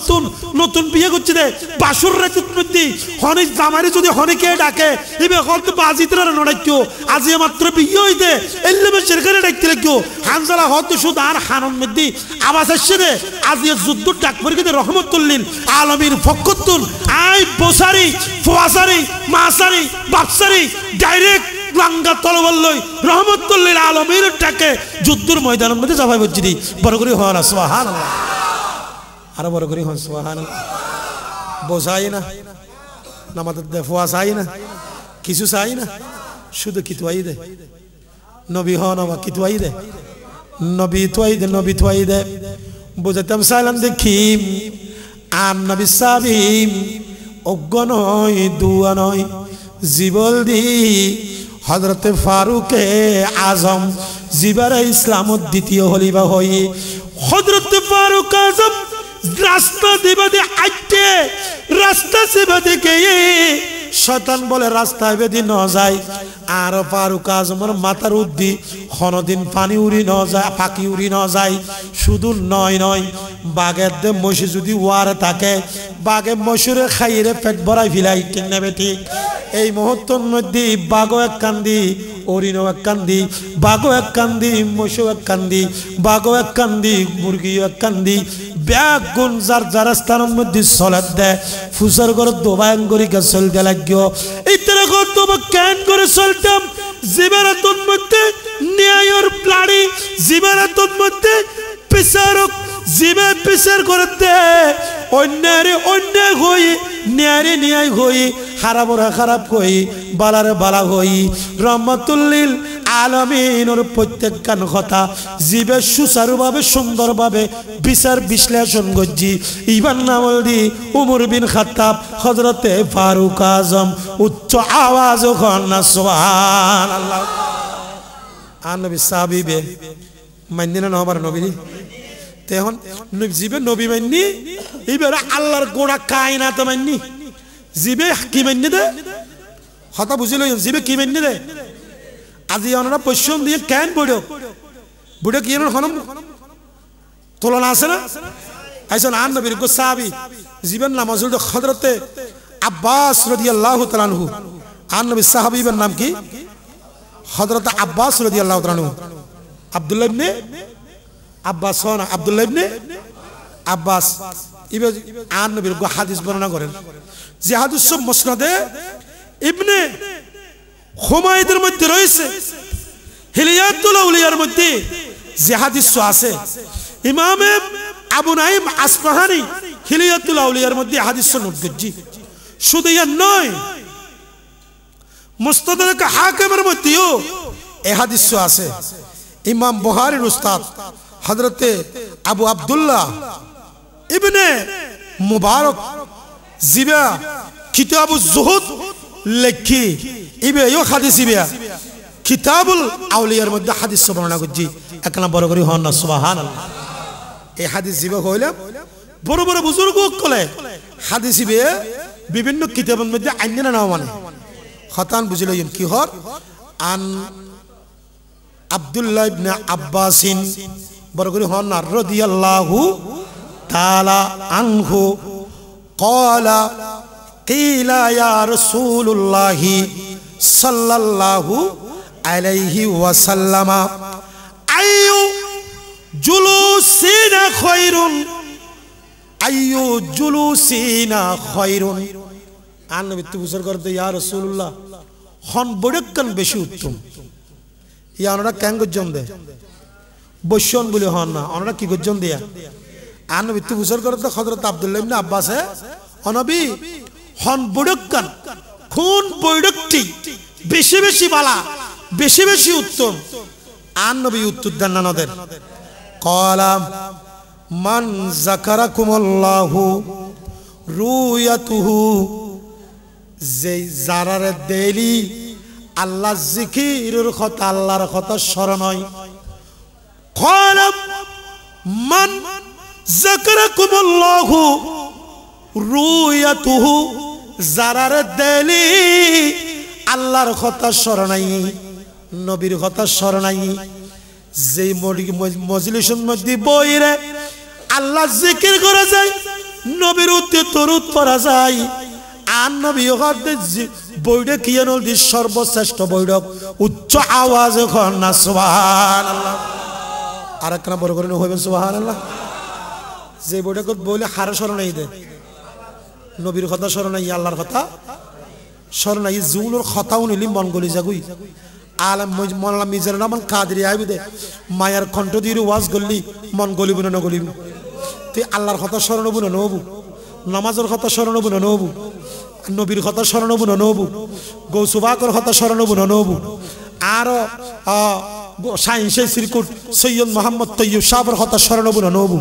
নতুন বিয়ে করছে দে বাসুর রাতে মধ্যে হনি জামারি যদি হনিকে ডাকে ইবে হতে বাজিতরা নড়াইতো আজি মাত্র বিয়ে হইতে এল্লেমে সরকারে ডাকতে লাগিও হানজালা হতে শুধু আর হানন মধ্যে আওয়াজ আসছে দে আজি যুদ্ধ ডাক পড়ে দে রহমাতুল্লিল আলামিন ফকতুন আই বসারি ফুয়াসারি মাসারি বাকসারি ডাইরেক্ট লাঙ্গা তলওয়ার লই রহমাতুল্লিল আলামিন টাকে যুদ্ধের ময়দানের মধ্যে যাবাই বলছি দি বড় করে হন সুবহানাল্লাহ আর বড় করে হন সুবহানাল্লাহ বোঝাই না নামাতে দেফওয়া চাই না কিছু চাই না শুধু কিতুয়াই দে নবী হন বা কিতুয়াই দে নবী তুয়াই দে বুঝাতাম সালাম দেখি আন নবী সাবিম অজ্ঞ নয় দুয়া নয় জীবল দি হযরত ফারুক আজম জিবার ইসলামত দ্বিতীয় খলিফা হই হযরত ফারুক আজম রাস্তা দিবাদে আইতে রাস্তা সেবাদে গিয়ে শয়তান বলে রাস্তায় বেদি ন যায় আর ফারুক আজমের মাথার উদ্দি হনদিন পানি উড়ি ন যায় পাখি উড়ি ন যায় শুধু নয় বাঘের দে মশি যদি ওয়ার থাকে বাঘে মশুরে খাইরে পেট ভরাই ফিলাই ঠিক না বেটি এই মুহূর্তের মধ্যে বাঘও এক কান্দি অরিনও এক কান্দি বাঘও এক কান্দি মশু এক কান্দি বাঘও এক কান্দি মুরগিও এক কান্দি ব্যাগ গুণ যার স্থানের মধ্যে চলার দেয় ফুসার করে দোবায়ন করি গা চলতে লাগিও এই তারা তোমা ক্যান করে চলতাম জীবনাতন মধ্যে ন্যায়ের প্লাড়ি জীবনাতন মধ্যে বিচারক জীবে বিচার করতে অন্যায় অন্যায় হই ন্যায় ন্যায় হই খারাপরা খারাপ হই বালারে বালা হই রহমাতুল্লিল আলামিনের প্রত্যেকখান কথা জীবে সুচারুভাবে সুন্দরভাবে বিচার বিশ্লেষণ করছি ইবার নামল দি উমর বিন খাত্তাব হযরতে ফারুক আজম উচ্চ আওয়াজ ওখান সুবহানাল্লাহ আর নবী সাহাবীবে মান্যনা নহবার নবী তেহন জীবে নবী মান্নি এবারে আল্লাহর গোড়া কায়নাত মান্নি জীবে কি মান্নি দে কথা বুঝিল জীবে কি মান্নি দে আজি ওনারা পশ্চিম দিয়ে কেন বুড়ো কি হনম তুলনা আছে না আইসন আন নবীর গো সাহাবী জীবন নামাজুল হযরতে আব্বাস রাদিয়াল্লাহু তাআলা আনহু আর নবী সাহাবীর নাম কি হযরত আব্বাস রাদিয়াল্লাহু তাআলা আনহু আব্দুল্লাহ ইবনে আব্বাস না আব্দুল্লাহ ইবনে আব্বাস ইবে আর নবীর হাদিস বর্ণনা করেন যে হাদিস সব মুসনাদে ইবনে হুমায়দের মধ্যে রয়েছে হিলিয়াতুল আউলিয়ার মধ্যে যে হাদিস আছে ইমাম আবু নাঈম আসফাহানি হিলিয়াতুল আউলিয়ার মধ্যে হাদিস নোট করছি শুধু ইয়ার নয় মুস্তাদরাক হাকিমের মধ্যেও এই হাদিস আছে ইমাম বুখারীর উস্তাদ হযরতে আবু আব্দুল্লাহ ইবনে মুবারক জিবা কিতাবুজ জুহুদ লেখি ইবে ইও হাদিস ইবে কিতাবুল আউলিয়ার মধ্যে হাদিস বর্ণনা করছি একলা বড় করে হন না সুবহানাল্লাহ এই হাদিস জিবা হইলে বড় বড় বুজুর্গ কলে হাদিস ইবে বিভিন্ন কিতাবের মধ্যে আইনা নাও মানে খতান বুঝিলেন কি হর আন আব্দুল্লাহ ইবনে আব্বাসিন বড় করে হন না রাদিয়াল্লাহু তাআলা আনহু ক্বালা কিলা ইয়া রাসূলুল্লাহ সাল্লাল্লাহু আলাইহি ওয়াসাল্লাম আইয়ু জুলুসিনা খায়রুন আইয়ু জুলুসিনা খায়রুন আর নবী তো বুঝর করতে ইয়া রাসূলুল্লাহ হন বড়কন বেশি উত্তম ইয়া ওনারা কেন গজ্জন দে বসন বলে হন না ওনারা কি গজ্জন দেয়া আর নবী তো বুঝর করতে হযরত আব্দুল্লাহ ইবনে আব্বাস নবী হন বড়কন কোন বড়কটি বেশি বেশি বালা বেশি বেশি উত্তম আর নবী উত্তর দেন না নদের ক্বালা মান যাকারাকুমুল্লাহু রুয়াতুহু যে যারারে দেলি আল্লাহ জিকিরের কথা আল্লাহর কথা স্মরণ হয় ক্বালা মান যাকারাকুমুল্লাহু রুয়াতুহু যারারে দেলি আল্লাহর কথা স্মরণ নাই নবীর কথা স্মরণ নাই যে মজলিসের মধ্যে বইরে আল্লাহ জিকির করা যায় নবীর উত্তে তরুদ পড়া যায় আর নবী বইটা কি নদী সর্বশ্রেষ্ঠ বৈঠক উচ্চ আওয়াজে কর না সুবহানাল্লাহ আর একটা বড় করে হইবেন সুবহানাল্লাহ যে বৈঠক বইলে হারে স্মরণ নাই দে নবীর কথা স্মরণ নাই আল্লাহর কথা স্মরণ নাই জুনুর কথাও নিলি মন গলি যাগুই আলম মোল্লা মিজার নামান কাদরি আইবি দে মায়ার কণ্ঠ দিয়ে ওয়াজ গলি মন গলিব না নগলিব তুই আল্লাহর কথা স্মরণ হবো না নবু নামাজের কথা স্মরণ হবো না নবু নবীর কথা স্মরণ হবো না নবু গৌসুবাকর কথা স্মরণ হবো না নবু আরো সাইন্সে শ্রীকুট সৈয়দ মোহাম্মদ তৈয়ব সাহেবের কথা স্মরণ হবো না নবু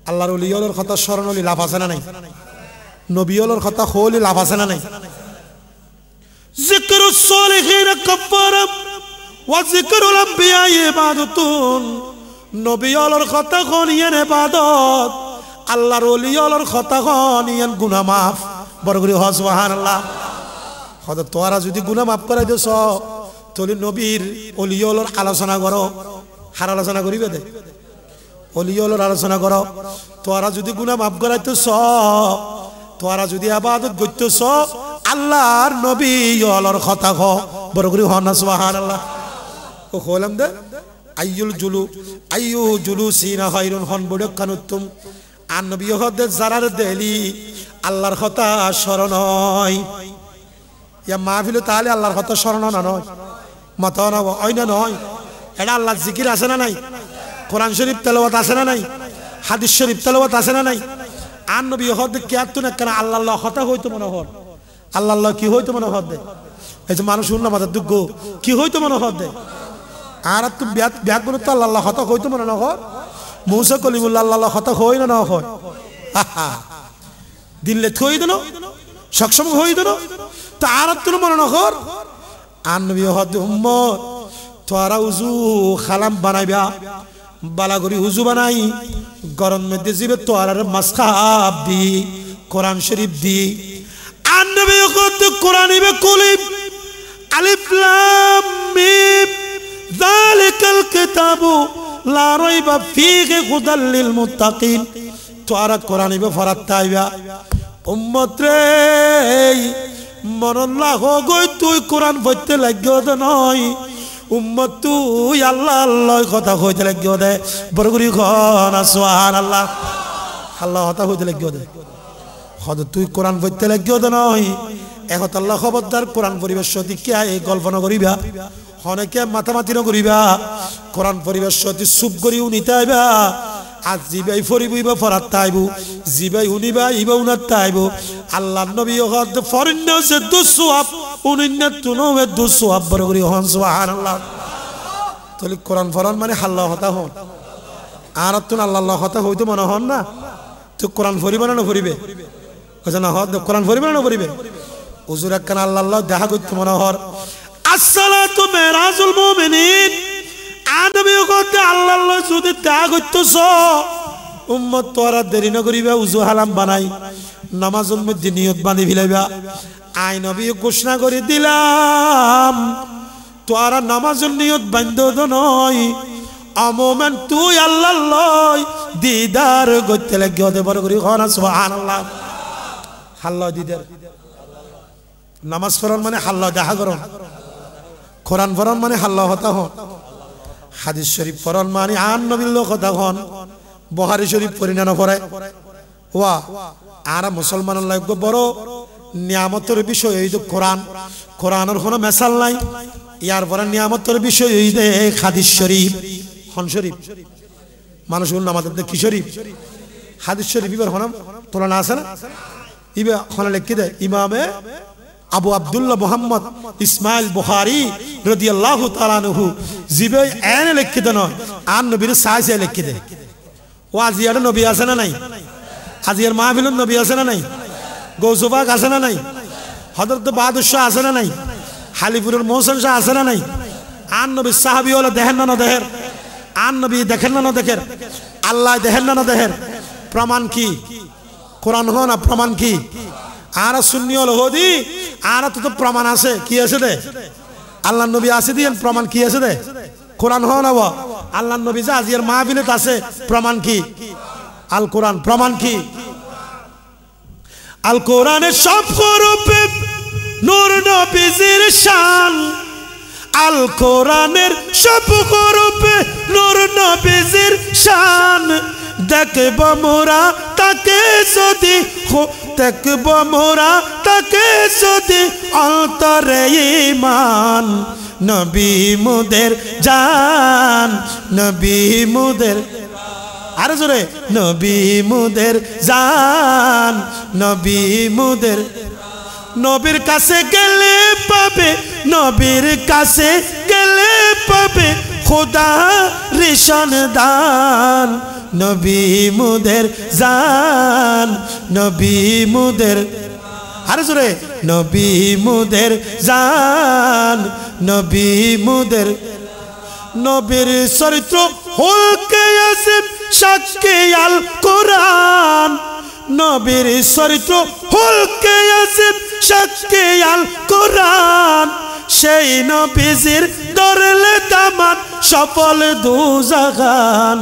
আল্লাহর ওলিয়র কথা স্মরণ হলি লাভ আছে না নাই নবীর কথা হলি লাভ আছে না নাই যিকরুস সালিহিন কাফারা ওয়া যিকরুল আম্বিয়া ইবাদাতুন নবীর কথা কনিয়েন ইবাদত আল্লাহর ওলিয়র কথা কনিয়েন গুনাহ মাফ বড় করে সুবহানাল্লাহ হয়তো তোরা যদি গুনাহ মাফ করাই দেছ তাহলে নবীর ওলিয়র আলোচনা করো হার আলোচনা করিবে দে ওলিয়র আলোচনা করো তোরা যদি গুনাহ মাফ করাইতেছ তোরা যদি ইবাদত করতেছ আল্লাহর নবী ওয়ালার কথা ক বড় করে হন না সুবহানাল্লাহ ও কইলাম দে আইয়ু জুলুসিনা খায়রুন হন বড় কানুতুম আর নবী হদে জারার দেলি আল্লাহর কথা স্মরণ হয় ইয়া মাহফিল তাহলে আল্লাহর কথা স্মরণ না নয় মাতা না ওই না নয় এটা আল্লাহর জিকির আছে না নাই কোরআন শরীফ তেলাওয়াত আছে না নাই হাদিস শরীফ তেলাওয়াত আছে না নাই আর নবী হদে কিয়াত না কেন আল্লাহর কথা হইতো মনে হয় আল্লাহ কি হইতো মনে হদ দে এই যে মানুষ উন্না মাথার দুঃখ কি হইতো মনে হদ দে আর তো ব্যাগ বলে তো আল্লাহ হতা হইতো মনে না হয় মৌসা কলিমুল্লাহ আল্লাহ হতা হই না হয় দিল্লে থই দিল সক্ষম হই দিল তো আর তো মনে না হর আর নবী হদ উম্মত তোরা উজু খালাম বানাইবা বালাগরি উজু বানাই গরম মধ্যে জিবে তোরার মাসখাব দি কোরআন শরীফ দি আর নবী কত কোরআন ইবে কুলিব আলিফ লাম মিম যালিকাল কিতাবু লা রাইবা ফীহি হুদাল লিল মুত্তাকিন তোরা কোরআন ইবে ফরাত তাইবা উম্মত রে মনল্লাহ গই তুই কোরআন পড়তে লাগিও দে নয় উম্মত তুই আল্লাহ আল্লাহ কথা কইতে লাগিও দে বড় করি খন সুবহানাল্লাহ আল্লাহ কথা কইতে লাগিও দে হদ তুই কোরআন পড়তে লাগিও দে নয় এখন আল্লাহ খবরদার কোরআন পরিবেশ সতি কে এই গল্প ন করিবা হনেকে মাতামাতি ন করিবা কোরআন পরিবেশ সতি চুপ করিও নিতে আইবা আজ জিবাই ফরিবইবা ফরাত তাইবু জিবাই উনিবা ইবা উনাত তাইবু আল্লাহ নবী হদ ফরিন্ন সে দুসওয়াব উনিন্ন তুনো হে দুসওয়াব বড় করি হন সুবহানাল্লাহ তলি কোরআন ফরন মানে আল্লাহ হতা হন আর তুন আল্লাহ হতা হইতো মনে হন না তো কোরআন ফরিবা না ফরিবে কইছ না হদ কোরআন ফরিবা না ফরিবে হুজুর একখান আল্লাহ দেখা করতে মনে হর আসসালাতু মিরাজুল মুমিনিন আনবী কত আল্লাহ যদি দেখা করতেছ উম্মত তোরা দেরি না করিবা উজু হালাম বানাই নামাজের মধ্যে নিয়ত বাঁধি ফেলাইবা আই নবী ঘোষণা করে দিলাম তোরা নামাজের নিয়ত বাঁধো তো নয় আমোমেন তুই আল্লাহ দিদার করতে লাগে হতে বড় করি হন সুবহানাল্লাহ আল্লাহ দিদার নামাজ পড়ন মানে আল্লাহ দেখা করন কোরআন পড়ন মানে আল্লাহ হতা হন হাদিস শরীফ পড়ন মানে আন নবীর লোক কথা হন বুখারী শরীফ পড়ি না পড়ে ওয়া আর মুসলমান লাইক বড় নিয়ামতের বিষয় এই যে কোরআন কোরআনের কোনো মেসাল নাই ইয়ার পরে নিয়ামতের বিষয় এই যে হাদিস শরীফ হন শরীফ মানুষগুলো আমাদের কি শরীফ হাদিস শরীফ ইবার হন তুলনা আছে না ইবা হন লিখে দেয় ইমামে আবু আব্দুল্লাহ মুহাম্মদ ইসমাইল বুখারী রাদিয়াল্লাহু তাআলা আনহু জিবে এনে লিখে দেন আন নবীর সাইসে লিখে দেয় ওয়াজিয়ার নবী আছে না নাই আজিয়ার মাহফিলুন নবী আছে না নাই গৌসবাগ আছে না নাই হযরত বাহাদুর শাহ আছে না নাই হালিপুরের মোহসেন শাহ আছে না নাই আন নবী সাহাবী হলো দেখেন না দেখেন আন নবী দেখেন না দেখেন আল্লাহ দেখেন না দেখেন প্রমাণ কি কোরআন হো না প্রমাণ কি আর সুন্নি হলো হদি আর তো প্রমাণ আছে কি আছে দে আল্লাহ নবী আছে দিয়েন প্রমাণ কি আছে দে কোরআন হো না আল্লাহ নবী যা আজিয়ার মাহফিলত আছে প্রমাণ কি আল কোরআন প্রমাণ কি আল কোরআনের সব হরফে নূর নবীজির শান আল কোরআনের সব হরফে নূর নবীজির শান দেখব মোরা তাকে যদি দেখব মোরা তাকে যদি অন্তরে ঈমান নবী মুদের জান নবী মুদের আরে জোরে নবী মুদের জান নবী মুদের নবীর কাছে গেলে পাবে নবীর কাছে গেলে পাবে খোদা রিশান দান নবী মুদের জান নবী মুদের আরে জোরে নবী মুদের জান নবী মুদের নবীর চরিত্র হলকে আসিম সাক্ষী আল কোরআন নবীর চরিত্র হলকে আসিম সাক্ষী আল কোরআন সেই নবীজির ধরলে দামান সফল দুজাহান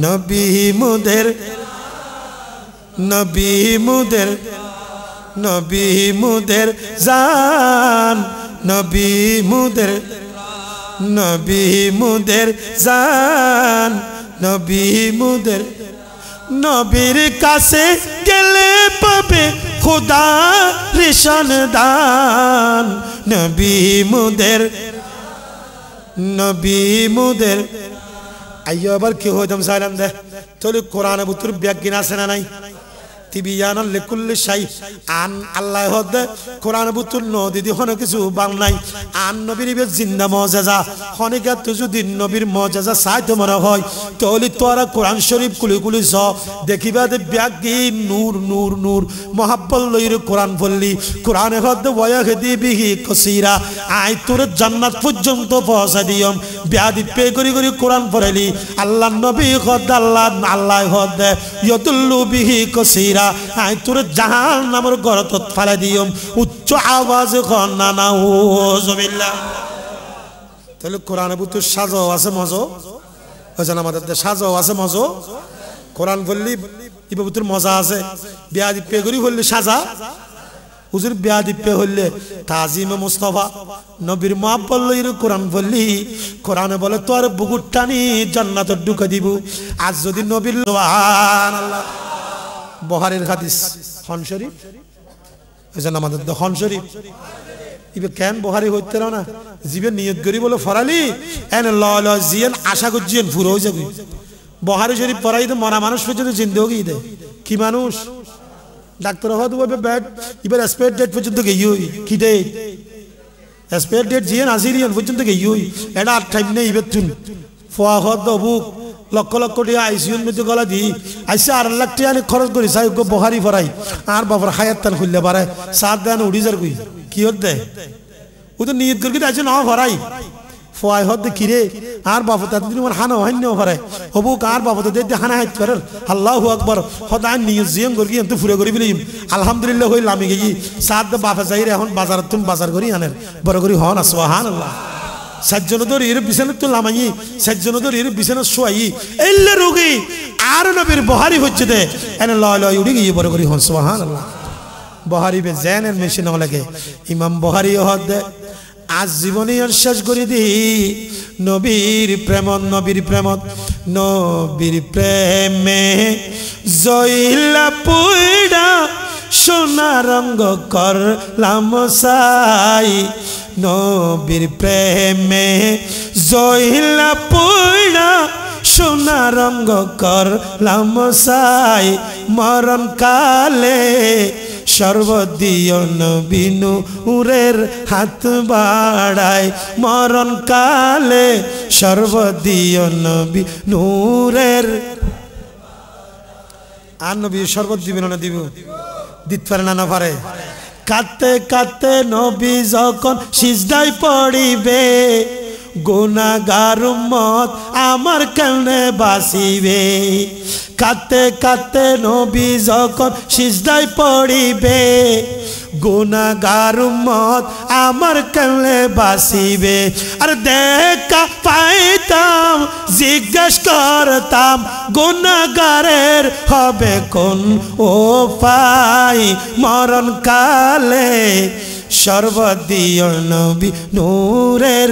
নবী মুদের নবী মুদের নবী মুদের জান নবী মুদের নবী মুদের জান নবী মুদের নবীর কাছে গেলে পাবে খোদা রিশান দান নবী মুদের নবী মুদের আইয়ো আবার কি হইতাম সালাম দে তোলে কোরআনে বুতুর ব্যাজ্ঞান আছে না নাই তিবিয়ানান লিকুল্লি শাই আন আল্লাহ হদ কোরআন বুতুল নদী দি হন কিছু বাং নাই আন নবীর বে জিন্দা মুজিজা হনিকা তো যদি নবীর মুজিজা চাই তোমার হয় তাহলে তোরা কোরআন শরীফ কুলি কুলি স দেখিবা দে ব্যাজ্ঞান নূর নূর নূর মোহাব্বত লইর কোরআন বললি কোরআনে হদ ওয়ায়াহদি বিহি কসীরা আই তোর জান্নাত পর্যন্ত পৌঁছা দিয়ম ব্যাধি পে করি করি কোরআন পড়াইলি আল্লাহ নবী হদ আল্লাহ হদ ইয়াতুল্লু বিহি কসীরা আই তোর জাহান নামের গরত ফালা দিয়ম উচ্চ আওয়াজ কন্না নাউজুবিল্লাহ তাহলে কোরআনে বুতুর সাজাও আছে মজো ওজন আমাদের সাজাও আছে মজো কোরআন বললি ইবা বুতুর মজা আছে বিয়াদি পে করি বললি সাজা হুজুর বেয়াদিপে হইলে তাজিমে মুস্তাফা নবীর মুহাব্বত লইরে কোরআন বললি কোরআনে বলে তোর বুকুর টানি জান্নাতে ঢুকে দিব আজ যদি নবীর সুবহানাল্লাহ বুখারীর হাদিস হন শরীফ এজন্য আমাদের হন শরীফ ইবে কেন বুখারী হইতে না জিবে নিয়ত করি বলে ফরালি এন ল ল জিয়ান আশা করজিয়ান পুরো হয়ে যাবে বুখারী শরীফ পড়াই তো মরা মানুষ পর্যন্ত চিন্তা হয়ে দেয় কি মানুষ ডাক্তার হওয়া তো ব্যাড এবার এক্সপায়ার ডেট পর্যন্ত গিয়ে কি ডেট এক্সপায়ার ডেট জিয়ান আসিরিয়ান পর্যন্ত গিয়ে এটা আর টাইম নেই এবার তুন ফোয়া হদ বুক লক্ষ লক্ষ টাকা আইসিউর মধ্যে গলা দিই আইসে 8 লাখ টাকা খরচ করি চাই বুখারী পড়াই আর বাবার হায়াত তান খুললে পারে সাত দেন উড়ি যার কই কি হত দেয় ও তো নিয়ত করে আছে না ভরাই ফোয়াই হদ কিরে আর বাবা তাদের তোমার হানা হইন পারে হবু কার বাবা তো দেখতে হানা হাইত পারে আল্লাহু আকবার হদাই নিয়ত জিয়াম করি এত ফুরে করি বলি আলহামদুলিল্লাহ হই লামি গই সাত বাবা যাইরে এখন বাজার তুমি বাজার করি আনেন বড় করি হন সুবহানাল্লাহ সজ্জনদের এর বিছানা তো লামাই সজ্জনদের এর বিছানা শোয়াই এল্লে রোগী আর নবীর বুখারী হচ্ছে দে এনে লয় লয় উড়ি গিয়ে বড় করি হন সুবহানাল্লাহ বুখারী বে জানেন মেশিন লাগে ইমাম বুখারী হদ আজ জীবনে আর শেষ করে দি নবীর প্রেম নবীর প্রেম নবীর প্রেমে জইলা পুইডা সোনা রঙ করলাম সাই নবীর প্রেমে জইলা পুইডা সোনা রঙ করলাম সাই মরণ কালে সর্বদিয় নবী নূরের হাত বাড়ায় মরণ কালে সর্বদিয় নবী নূরের আর নবী শরবত দিবেন না দিব দিতে পারে না পারে কাঁদতে কাঁদতে নবী যখন সিজদায় পড়িবে গুনাহগার উম্মত আমার কেমনে বাঁচিবে কাঁদতে কাঁদতে নবী যখন সিজদায় পড়িবে গুনাহগার উম্মত আমার কেমনে বাঁচিবে আর দেখা পাইতাম জিজ্ঞেস করতাম গুনাহগারের হবে কোন ও পাই মরণ কালে সর্বদিয় নবী নূরের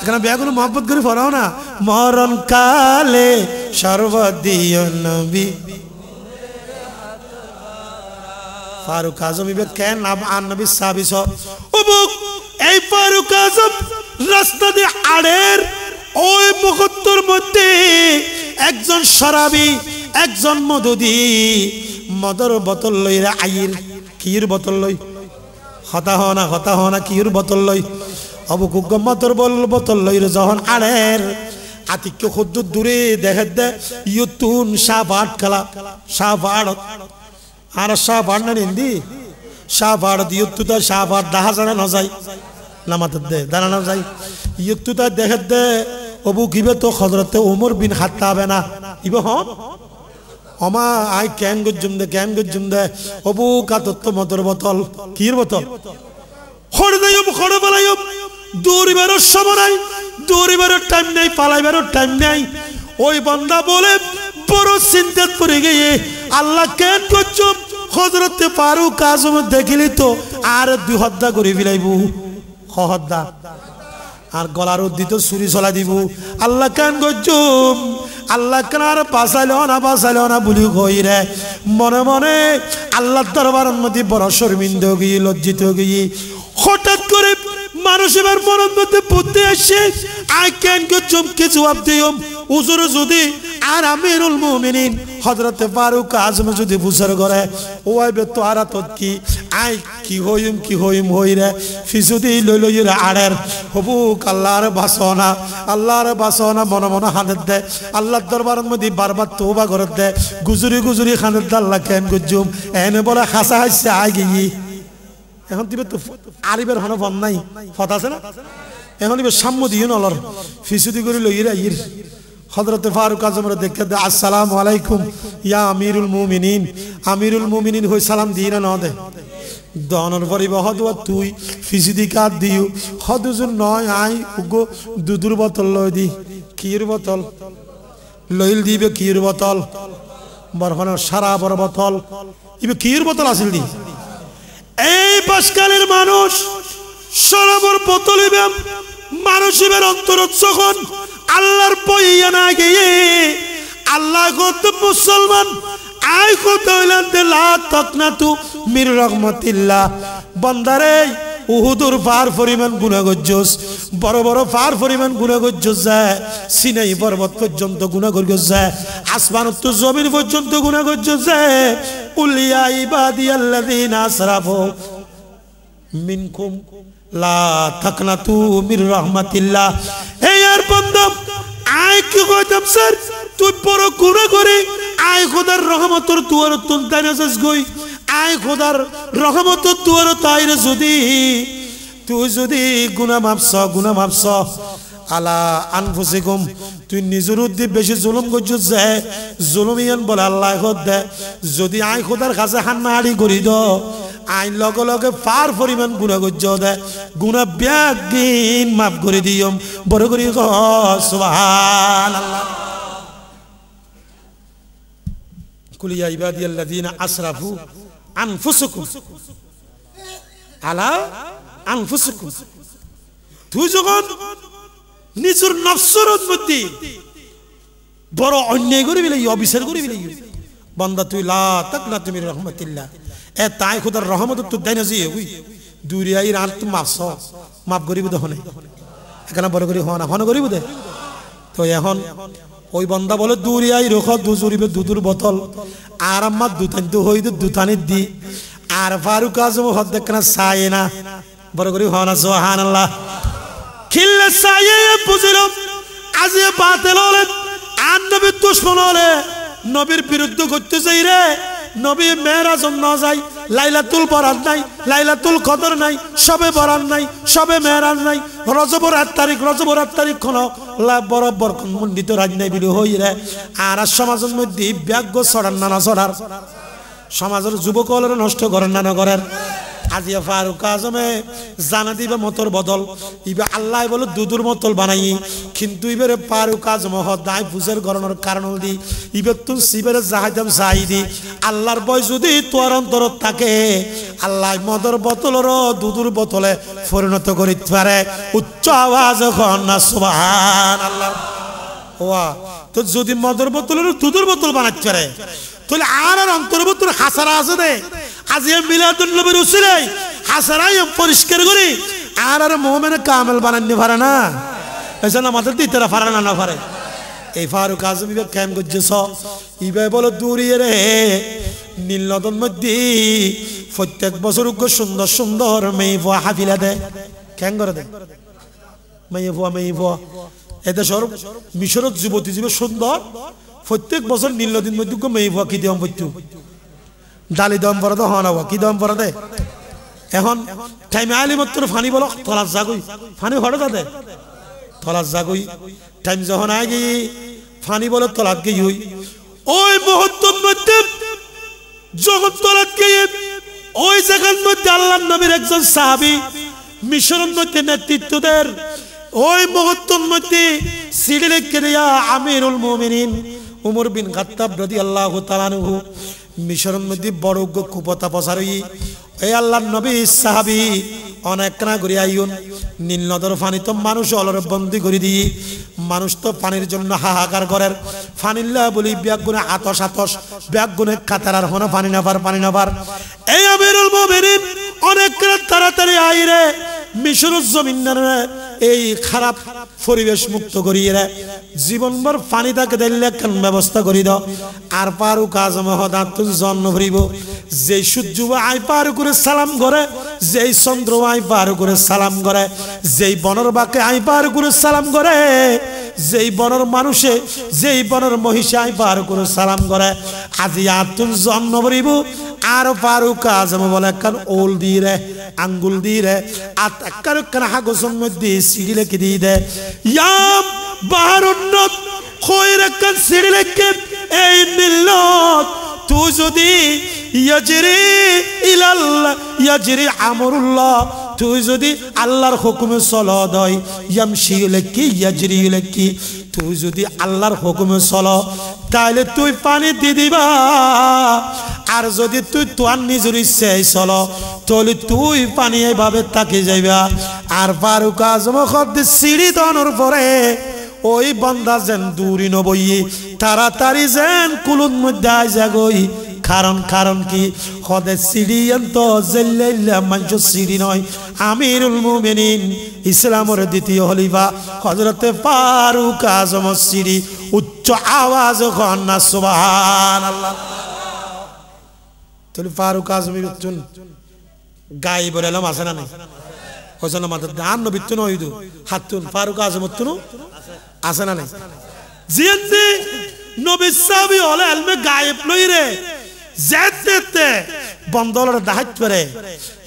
এখানে ব্যাগুলো মহব্বত করে পড়াও না মরণ কালে সর্বদিয় নবী ফারুক আজম ইবে কেন নাম আন নবী সাবিস ওবুক এই ফারুক আজম রাস্তা দিয়ে আড়ের ওই মুখত্তর মধ্যে একজন শরাবি একজন মদুদি মদর বোতল লইরা আইর কির বোতল লই হতা হনা কির বোতল লই অবু কুগমতর বোতল লইরে যখন আড়ের আতিক্য খুদ্দ দূরে দেখে দে ইয়তুন শাহবাট খেলা শাহবাট আর শাহবাট না নিন্দি শাহবাট ইয়তুতা শাহবাট দাহা জানা ন যাই নামাতে দে দাঁড়ানো যাই ইয়তুতা দেখে দে অবু কিবে তো হযরতে ওমর বিন খাত্তাব না ইবে হম অমা আই কেন গজ্জুম দে অবু কাতত্ব মতর বোতল কির বোতল খড় দেয়ম খড় পালাইম দৌড়িবারও সময় নাই দৌড়িবারও টাইম নাই পালাইবারও টাইম নাই ওই বান্দা বলে বড় চিন্তাত পড়ে গিয়ে আল্লাহ কেন করছো হযরতে ফারুক আজম দেখিলি তো আর দুই হদ্দা করে ফেলাইব হদ্দা আর গলার উদ্দিত ছুরি চলা দিব আল্লাহ কেন করছো আল্লাহ কেন আর বাঁচাইলেও না বলি কই রে মনে মনে আল্লাহর দরবারের মধ্যে বড় শর্মিন্দা গিয়ে লজ্জিত গিয়ে হঠাৎ করে মানুষ এবার মনের মধ্যে বুদ্ধি আসে আই ক্যান গো চমকে জবাব দিও হুজুর যদি আর আমিরুল মুমিনিন হযরতে ফারুক আজম যদি বুঝার করে ওইবে তো আর তো কি আই কি হইম হইরে ফিজুদি লইলইরা আড়ের হবুক আল্লাহর বাসনা মনে মনে হানত দে আল্লাহর দরবারের মধ্যে বারবার তওবা করে দে গুজরি খানত আল্লাহ কেন গুজুম এনে বলে হাসা হাসছে আই গিয়ে এখন দিবে তো আরিবের হন ফন নাই ফত আছে না এখন দিবে সাম্য দিও নলর ফিসুদি করে লইরা ইর হযরতে ফারুক আজম রে দেখে দে আসসালামু আলাইকুম ইয়া আমিরুল মুমিনিন হই সালাম দি না দে দনর পরি বহদুয়া তুই ফিসুদি কাট দিও হদুজুর নয় আই উগো দুদুর বোতল লই দি কির বোতল লইল দিবে কির বোতল বরহন সারা বড় বোতল ইবে কির বোতল আসিল দি এই পাশকালের মানুষ সরবর বোতলিবে মানুষের অন্তর যখন আল্লাহর পইয়া না গিয়ে আল্লাহ কত মুসলমান আয় কত হইলেন লা তাকনাতু মির রহমাতিল্লাহ। বান্দারে উহুদুর পার পরিমাণ গুনাহ করছস, বড় বড় পার পরিমাণ গুনাহ করছস, যায় সিনাই পর্বত পর্যন্ত গুনাহ করছস, যায় আসমান তো জমিন পর্যন্ত গুনাহ করছস, যায় কুল ইয়া ইবাদিয়াল্লাযিনা আসরাফু মিনকুম লা তাকনাতু মির রহমাতিল্লাহ। এই আর বান্দা আয় কি কইতাম স্যার তুই বড় গুনাহ করে আয় খোদার রহমতের দুয়ার তুলতে নাযাস গই, আয় খোদার রহমতের দুয়ার তাইরে তুই যদি গুনাহ মাপছ আলা আনফুসিকুম তুই নিজের উদ্দীপ বেশি জুলুম করছস, যে জুলুমিয়ান বলে আল্লাহ খোদ দে যদি আয় খোদার কাছে হান্নাহাড়ি করি দ আইন লগে লগে পার পরিমাণ গুনাহ করছ দে গুনাহ ব্যাগিন মাফ করে দিয়ম। বড় করি সুবহানাল্লাহ। কুল ইয়া ইবাদিয়াল্লাযিনা আসরাফু আনফুসাকুম আলা আনফুসিকুম। তুই যখন নিজের নফসের মধ্যে বড় অন্যায় করে বিলাই অবিচার করে বিলাই বান্দা তুই লা তাকনাতু মির রহমাতিল্লাহ এ তাই খোদার রহমত তো দেয় না যে ওই দুরিয়াই রাত তো মাফ করিব দহনে এখানে বড় করি হন করিব দে। তো এখন ওই বান্দা বলে দুরিয়াই রখ দুজুরিবে দুধুর বোতল আর আমার দুতান তো হইতো দুতানি দি আর ফারুক আজম হদ দেখনা চায় না বড় করি হন সুবহানাল্লাহ। খিল্লে চাইয়ে বুঝিলাম আজ বাতিল হলে আর নবীর দুশমন হলে নবীর বিরুদ্ধে করতে চাই রে নবী মেরাজ না যাই লাইলাতুল বরাত নাই লাইলাতুল কদর নাই সবে বরাত নাই সবে মেরাজ নাই রজবের 8 তারিখ কোন বরাবর মন্ডিত রাজ নাই বিলো হই রে আর সমাজের মধ্যে ব্যাগ্য ছড়ান না ছড়ার সমাজের যুবক হলের নষ্ট করেন না করেন। আজিয়া ফারুক আজমে জানা দিবে মতর বদল ইবে আল্লাহ বলে দুধুর মতল বানাই কিন্তু ইবেরে ফারুক আজম হদাই বুঝের গরনের কারণ দি ইবে তুই সিবেরে জাহাইদাম সাইদি আল্লাহর বয় যদি তোর অন্তর থাকে আল্লাহ মদর বোতলের দুধুর বোতলে পরিণত করিতে পারে। উচ্চ আওয়াজ এখন না সুবহানাল্লাহ। ওয়া তো যদি মদর বোতলের দুধুর বোতল বানাতে পারে তাহলে আর অন্তর বোতল হাসারা আছে দে আজ মিলাদুন নবীর উসিলাই হাসারাই পরিষ্কার করি আর মুমিনে কামেল বানাতে পারে না এজন্য আমাদের দিতে পারে না পারে। এই ফারুক আজম ইবে কেম করছস ইবে বলে দূরিয়ে রে নীল নদন মধ্যে প্রত্যেক বছর সুন্দর সুন্দর মেয়ে ভুয়া হাফিলা দে কেন করে দে মেয়ে ভুয়া এদেশের মিশরের যুবতী জীবে সুন্দর প্রত্যেক বছর নীল নদীর মধ্যে মেয়ে ভুয়া কি দিয়ম পড়তো ডালি দম পরে তো হন কি দম পরে দে এখন টাইমে আলি মাত্র ফানি বলো তলার জাগুই ফানি হরে যাতে তলার জাগুই টাইম যখন আগে ফানি বলে তলাত গিয়ে হই ওই মুহূর্তের মধ্যে যখন তলাত গিয়ে ওই জায়গার মধ্যে আল্লাহর নবীর একজন সাহাবী মিশরের মধ্যে নেতৃত্ব দেন ওই মুহূর্তের মধ্যে সিঁড়ি লেখে দেয়া আমিরুল মুমিনিন উমর বিন খাত্তাব রাদিয়াল্লাহু তাআলা আনহু মিশরের মধ্যে বড় কুপতা পসারই এই আল্লাহর নবী সাহাবী অনেক না ঘুরে আইন নীল নদর পানি তো মানুষ অলরে বন্দি করে দিই মানুষ তো পানির জন্য হাহাকার করেন ফানিল্লা বলি ব্যাগুনে আতস ব্যাগুনে কাতারার হনো পানি নাবার এই আমিরুল মুমিনিন অনেক তাড়াতাড়ি আইরে মিশরের জমিনের এই খারাপ পরিবেশ মুক্ত করিয়ে জীবনভর পানি তাকে দিলে কেন ব্যবস্থা করি দাও আর ফারুক আজম হদাত জন্ম ভরিব যেই সূর্য আই পার করে সালাম করে যেই চন্দ্র আই পার করে সালাম করে যেই বনর বাকে আই পার করে সালাম করে যেই বনর মানুষে যেই বনর মহিষে আই পার করে সালাম করে আজি আতুন জন্ম ভরিব আর ফারুক আজম বলে কান ওল দিয়ে রে আঙ্গুল দিয়ে রে আত কার কান হাগসন মধ্যে সিঁড়ি লেখে দিয়ে দে ইয়াম বাহারুন্নত খয়রা কান সিঁড়ি লেখে এই মিল্লত তুই যদি ইয়াজরি ইলাল্লাহ ইয়াজরি আমরুল্লাহ তুই যদি আল্লাহর হুকুমে চলো দয় ইয়ামশি লাকি ইয়াজরি লাকি তুই যদি আল্লাহর হুকুমে চলো তাহলে তুই পানি দিয়ে দিবা আর যদি তুই তোর নিজের ইচ্ছায় চলো তাহলে তুই পানি এইভাবে তাকে যাইবা আর ফারুক আজম খদ্দ সিঁড়ি দনের পরে ওই বান্দা যেন দূরি নবই তাড়াতাড়ি যেন কুলুন মধ্যে আইসা গই কারণ কি হদে সিঁড়ি অন্ত জেল্লাইল্লা মানুষ সিঁড়ি নয় আমিরুল মুমিনিন ইসলামের দ্বিতীয় খলিফা হযরতে ফারুক আজম সিঁড়ি উচ্চ আওয়াজ কন না সুবহানাল্লাহ তাহলে ফারুক আজমের উচ্চন গায়ে বলেলাম আছে না নাই হোসেন মাথা দান নবিত্ব নয় হাতুন ফারুক আজম উত্তন আছে না নাই জিয়ান্তি নবী সাহাবী হলে এলমে গায়েব লই রে যেতে বন্দলের দাহাত করে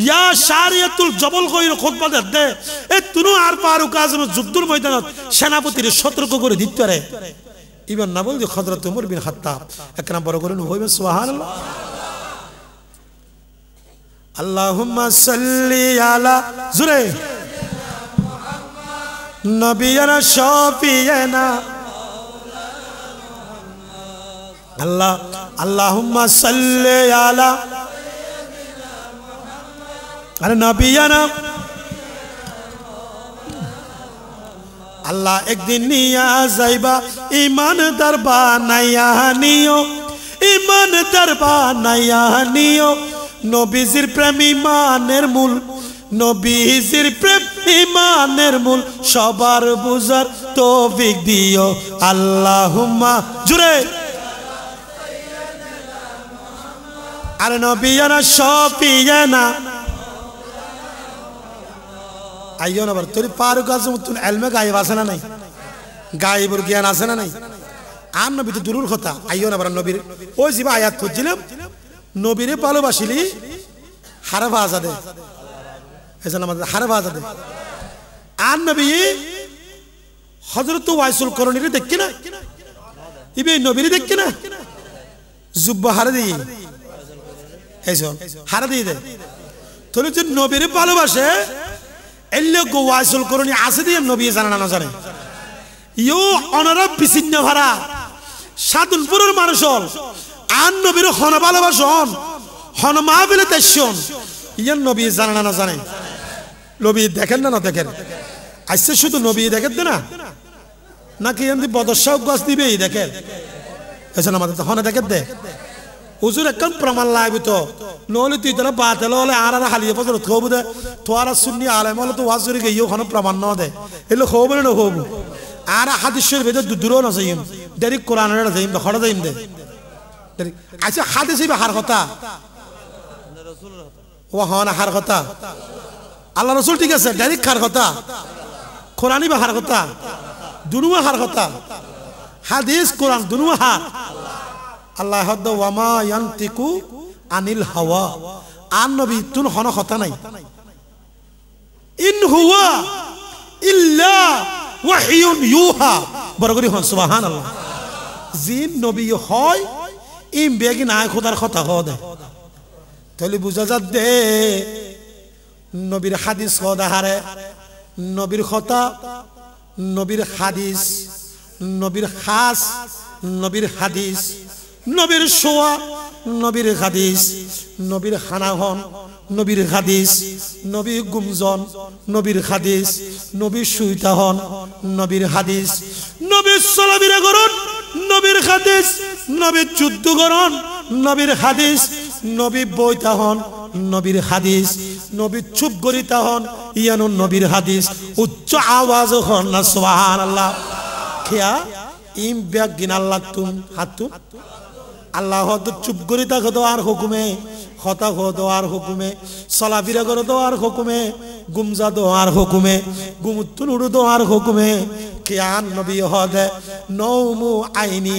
ইয়া শারিয়াতুল জবল কইর খুতবা দে এ তুনু আর ফারুক আজম যুদ্ধের ময়দানত সেনাপতির সতর্ক করে দিতে পারে ইমান না বল যে হযরত ওমর বিন খাত্তাব এক নম্বর করেন হইবে সুবহানাল্লাহ আল্লাহুম্মা সাল্লি আলা জুরে নবিয়ানা শাফিয়ানা আল্লাহ আল্লাহুম্মা সাল্লি আলা আরে নবিয়ানা আল্লাহ একদিন নিয়া যাইবা ইমানদার বানাইয়া নিও ইমানদার বানাইয়া নিও নবীজির প্রেম ইমানের মূল নবীজির প্রেম ইমানের মূল সবার বুঝার তৌফিক দিও আল্লাহুম্মা জুরে আরে নবিয়ানা শাফিয়ানা আইও না বার তোর ফারুক আজম তুন ইলমে গায়েব আছে না নাই গায়েবের জ্ঞান আছে না নাই আর নবী তো দূরের কথা আইও না বার নবীর ওই জিবা আয়াত খুঁজছিলাম নবীরে ভালোবাসিলি হারা ভাজা দে এজন্য আমাদের হারা ভাজা দে আর নবী হযরত ওয়াইসুল করণীর দেখি না ইবে নবীরে দেখি না জুব্বা হারা দিই এইসব হারা দিয়ে দে তোলে যে নবীরে ভালোবাসে এলে গো ওয়াইসুল করণী আছে দিয়ে নবী জানা না জানে ইও অনরব বিচিন্ন ভাড়া সাদুলপুরের মানুষ আর নবীর হন ভালোবাসন হন মাহফিলে তেশন ইয়ান নবী জানা না জানে নবী দেখেন না দেখেন আইসে শুধু নবী দেখেন না নাকি এমনি বদশাহ গাছ দিবেই দেখেন এসে আমাদের তো হনে দেখেন দে হুজুর একদম প্রমাণ লাগবে তো নহলে তুই তারা বাতেল হলে আর হালিয়ে পছর থব দে তোরা শুননি আলেম হলে তো ওয়াজ করে গিয়েও কোনো প্রমাণ ন দে এলে হব না হব আর হাদিসের ভেতর দূরও না যাইম ডাইরেক্ট কোরআনের যাইম হড়া যাইম দে আচ্ছা হাদিস হার কথা ও হন হার কথা আল্লাহ রসুল ঠিক আছে ডাইরেক্ট হার কথা কোরআনই বা হার কথা দুনুয়া হার কথা হাদিস কোরআন দুনুয়া হার আল্লাহ হদ ওয়ামা ইয়ান্তিকু আনিল হাওয়া আন নবী তুন হন কথা নাই ইন হুয়া ইল্লা ওয়াহিয়ুন ইউহা বরগরি হন সুবহানাল্লাহ জিন নবী হয় ইম বেগি না খোদার কথা হদে তাহলে বুঝা যা দে নবীর হাদিস হদা হারে নবীর কথা নবীর হাদিস নবীর খাস নবীর হাদিস নবীর শোয়া নবীর হাদিস নবীর খানাহন নবীর হাদিস নবী গুমজন নবীর হাদিস নবী সুইতাহন নবীর হাদিস নবীর সলাবিরা করুন নবীর হাদিস নবীর যুদ্ধ করুন নবীর হাদিস নবী বইতাহন নবীর হাদিস নবী চুপ গরিতাহন ইয়ানো নবীর হাদিস উচ্চ আওয়াজ হন না সুবহানাল্লাহ খেয়া ইম ব্যাগ গিন আল্লাহ তুম হাতু আল্লাহ তো চুপ করে থাকো তো আর হুকুমে হতা হো তো আর হুকুমে চলাফেরা করো তো আর হুকুমে গুমজা তো আর হুকুমে গুমুত্তুন উড়ু তো আর হুকুমে কিয়ান নবী হদে নৌমু আইনি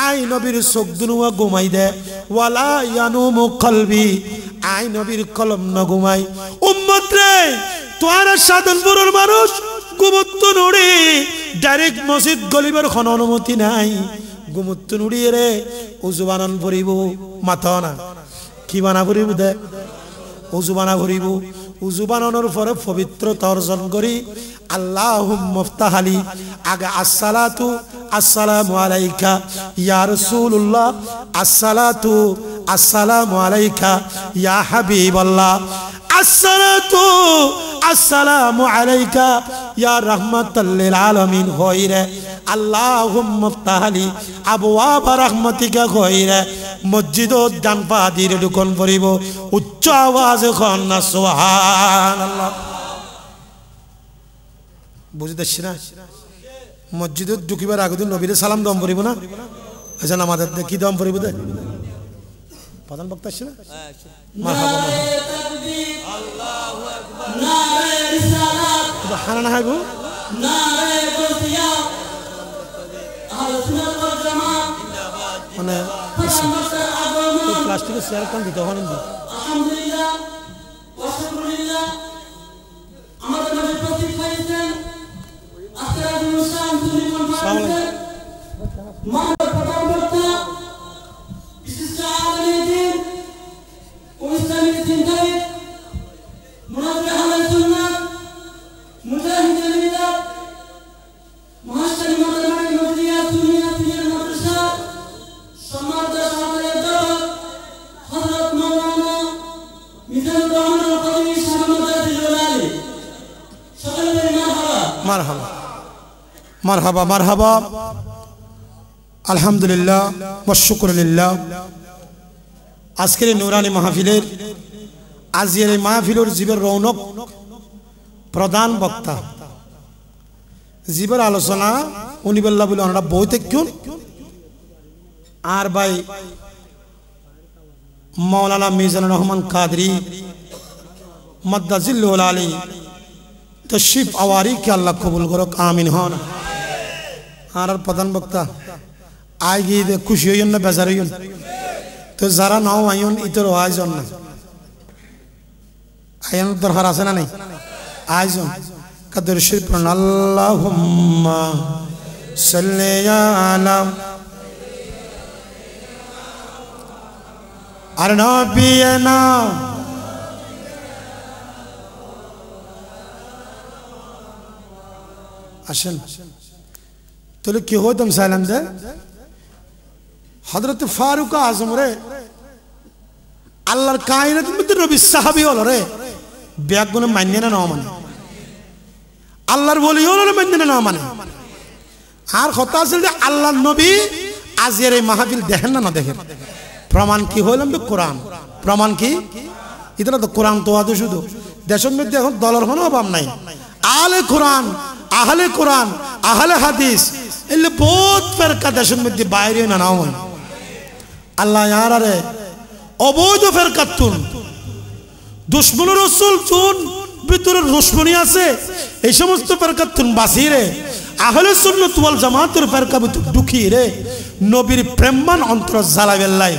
আই নবীর চোখ দুনুয়া ঘুমাই দে ওয়ালা ইয়ানুমু কলবি আই নবীর কলম ন ঘুমাই উম্মত রে তোরা সাধনপুরের মানুষ গুমুত্তুন উড়ি ডাইরেক্ট মসজিদ গলিবার কোন অনুমতি নাই গুমুত্তুন উড়িয়ে রে উজু বানান ভরিব মাথা না কি বানা ভরিব দে উজু বানা ভরিব উযু বানানোর পরে পবিত্রতা অর্জন করি আল্লাহুম্মা ইফতাহলি আগে আসসালাতু আসসালামু আলাইকা ইয়া রাসূলুল্লাহ আসসালাতু আসসালামু আলাইকা ইয়া হাবিবাল্লাহ আসসালাতু আসসালামু আলাইকা ইয়া রাহমাতাল লিল আলামিন হইরে আল্লাহুম্মা ইফতাহলি আবওয়াব রাহমাতিকা হইরে মসজিদ ডান পা দিয়ে ঢুকন পড়িব উচ্চ আওয়াজে খন না সুবহানাল্লাহ বুঝতেছ না মসজিদে ঢুকিবার আগে তো নবীরে সালাম দম পড়িব না আচ্ছা আমাদের কি দম পড়িব দে প্রধান বক্তা আসছে না মারহাবা আল্লাহু আকবার নারে রিসালাত সুবহানাল্লাহ গো নারে গাউসিয়া আহলে সুন্নাত ওয়াল জামাত জিন্দাবাদ মানে প্লাস্টিকের চেয়ার কোন দিতে হন আলহামদুলিল্লাহ ওয়া শুকরুলিল্লাহ আমাদের নবী প্রতীক হয়েছেন আসসালামু আলাইকুম মানব প্রধান বক্তা বিশিষ্ট আলেমদিন ও ইসলামী চিন্তাবিদ মুনাব্বিহ আহলে সুন্নাত মুজাহিদুল মিল্লাত মহাশালী মাদ্রাসা নজরিয়া সুন্নিয়া পীর মাদ্রাসা সম্মানিত সভাপতি হযরত মাওলানা মিজানুর রহমান আল-কাদরি সাহেব মাদ্রাসাতুল আলী সকলের মারহাবা মারহাবা মারহাবা আলহামদুলিল্লাহ ওয়া শুকরুলিল্লাহ আজকের নূরানি মাহফিলের আজকের এই মাহফিলের জীবের রৌনক প্রধান বক্তা জীবের আলোচনা উনি বললা বলে ওনারা বই দেখুন আর ভাই মাওলানা মিজানুর রহমান কাদরি মাদ্দাজিল্লুল আলী তশরিফ আওয়ারি কে আল্লাহ কবুল করুক আমিন হন আর প্রধান বক্তা আই গিয়ে খুশি হইন না বেজার হইন তো যারা নাও আইন ইতর আয়োজন না আইন দরকার আছে না নাই আয়োজন কাদের শরীফ আল্লাহুম্মা সাল্লি আলা আর নবিয়না আসেন তাহলে কি হইতাম সাইলাম যে হযরত ফারুক আজম রে আল্লাহর কায়নাতের মধ্যে নবী সাহাবী হলো রে ব্যাগুনে মান্য না মানে আল্লাহর বলি হলো মান্য না মানে আর কথা আছে যে আল্লাহর নবী আজের এই মাহফিল দেখেন না দেখেন প্রমাণ কি হইলাম তো কোরআন প্রমাণ কি এটা তো কোরআন তো আছে শুধু দেশের মধ্যে এখন দলের কোনো অভাব নাই আলে কোরআন আহলে কোরআন আহলে হাদিস এলে বহুত ফেরকা দেশের মধ্যে বাইরে না নাও আল্লাহ ইয়ারে অবৈধ ফেরকাতুন দুশমন রাসূল চুন ভিতরে দুশমনী আছে এই সমস্ত ফেরকাতুন বাসিরে আহলে সুন্নাত ওয়াল জামাতের ফেরকা ভিতর ঢুকি রে নবীর প্রেমমান অন্তর জ্বালাবেল্লাই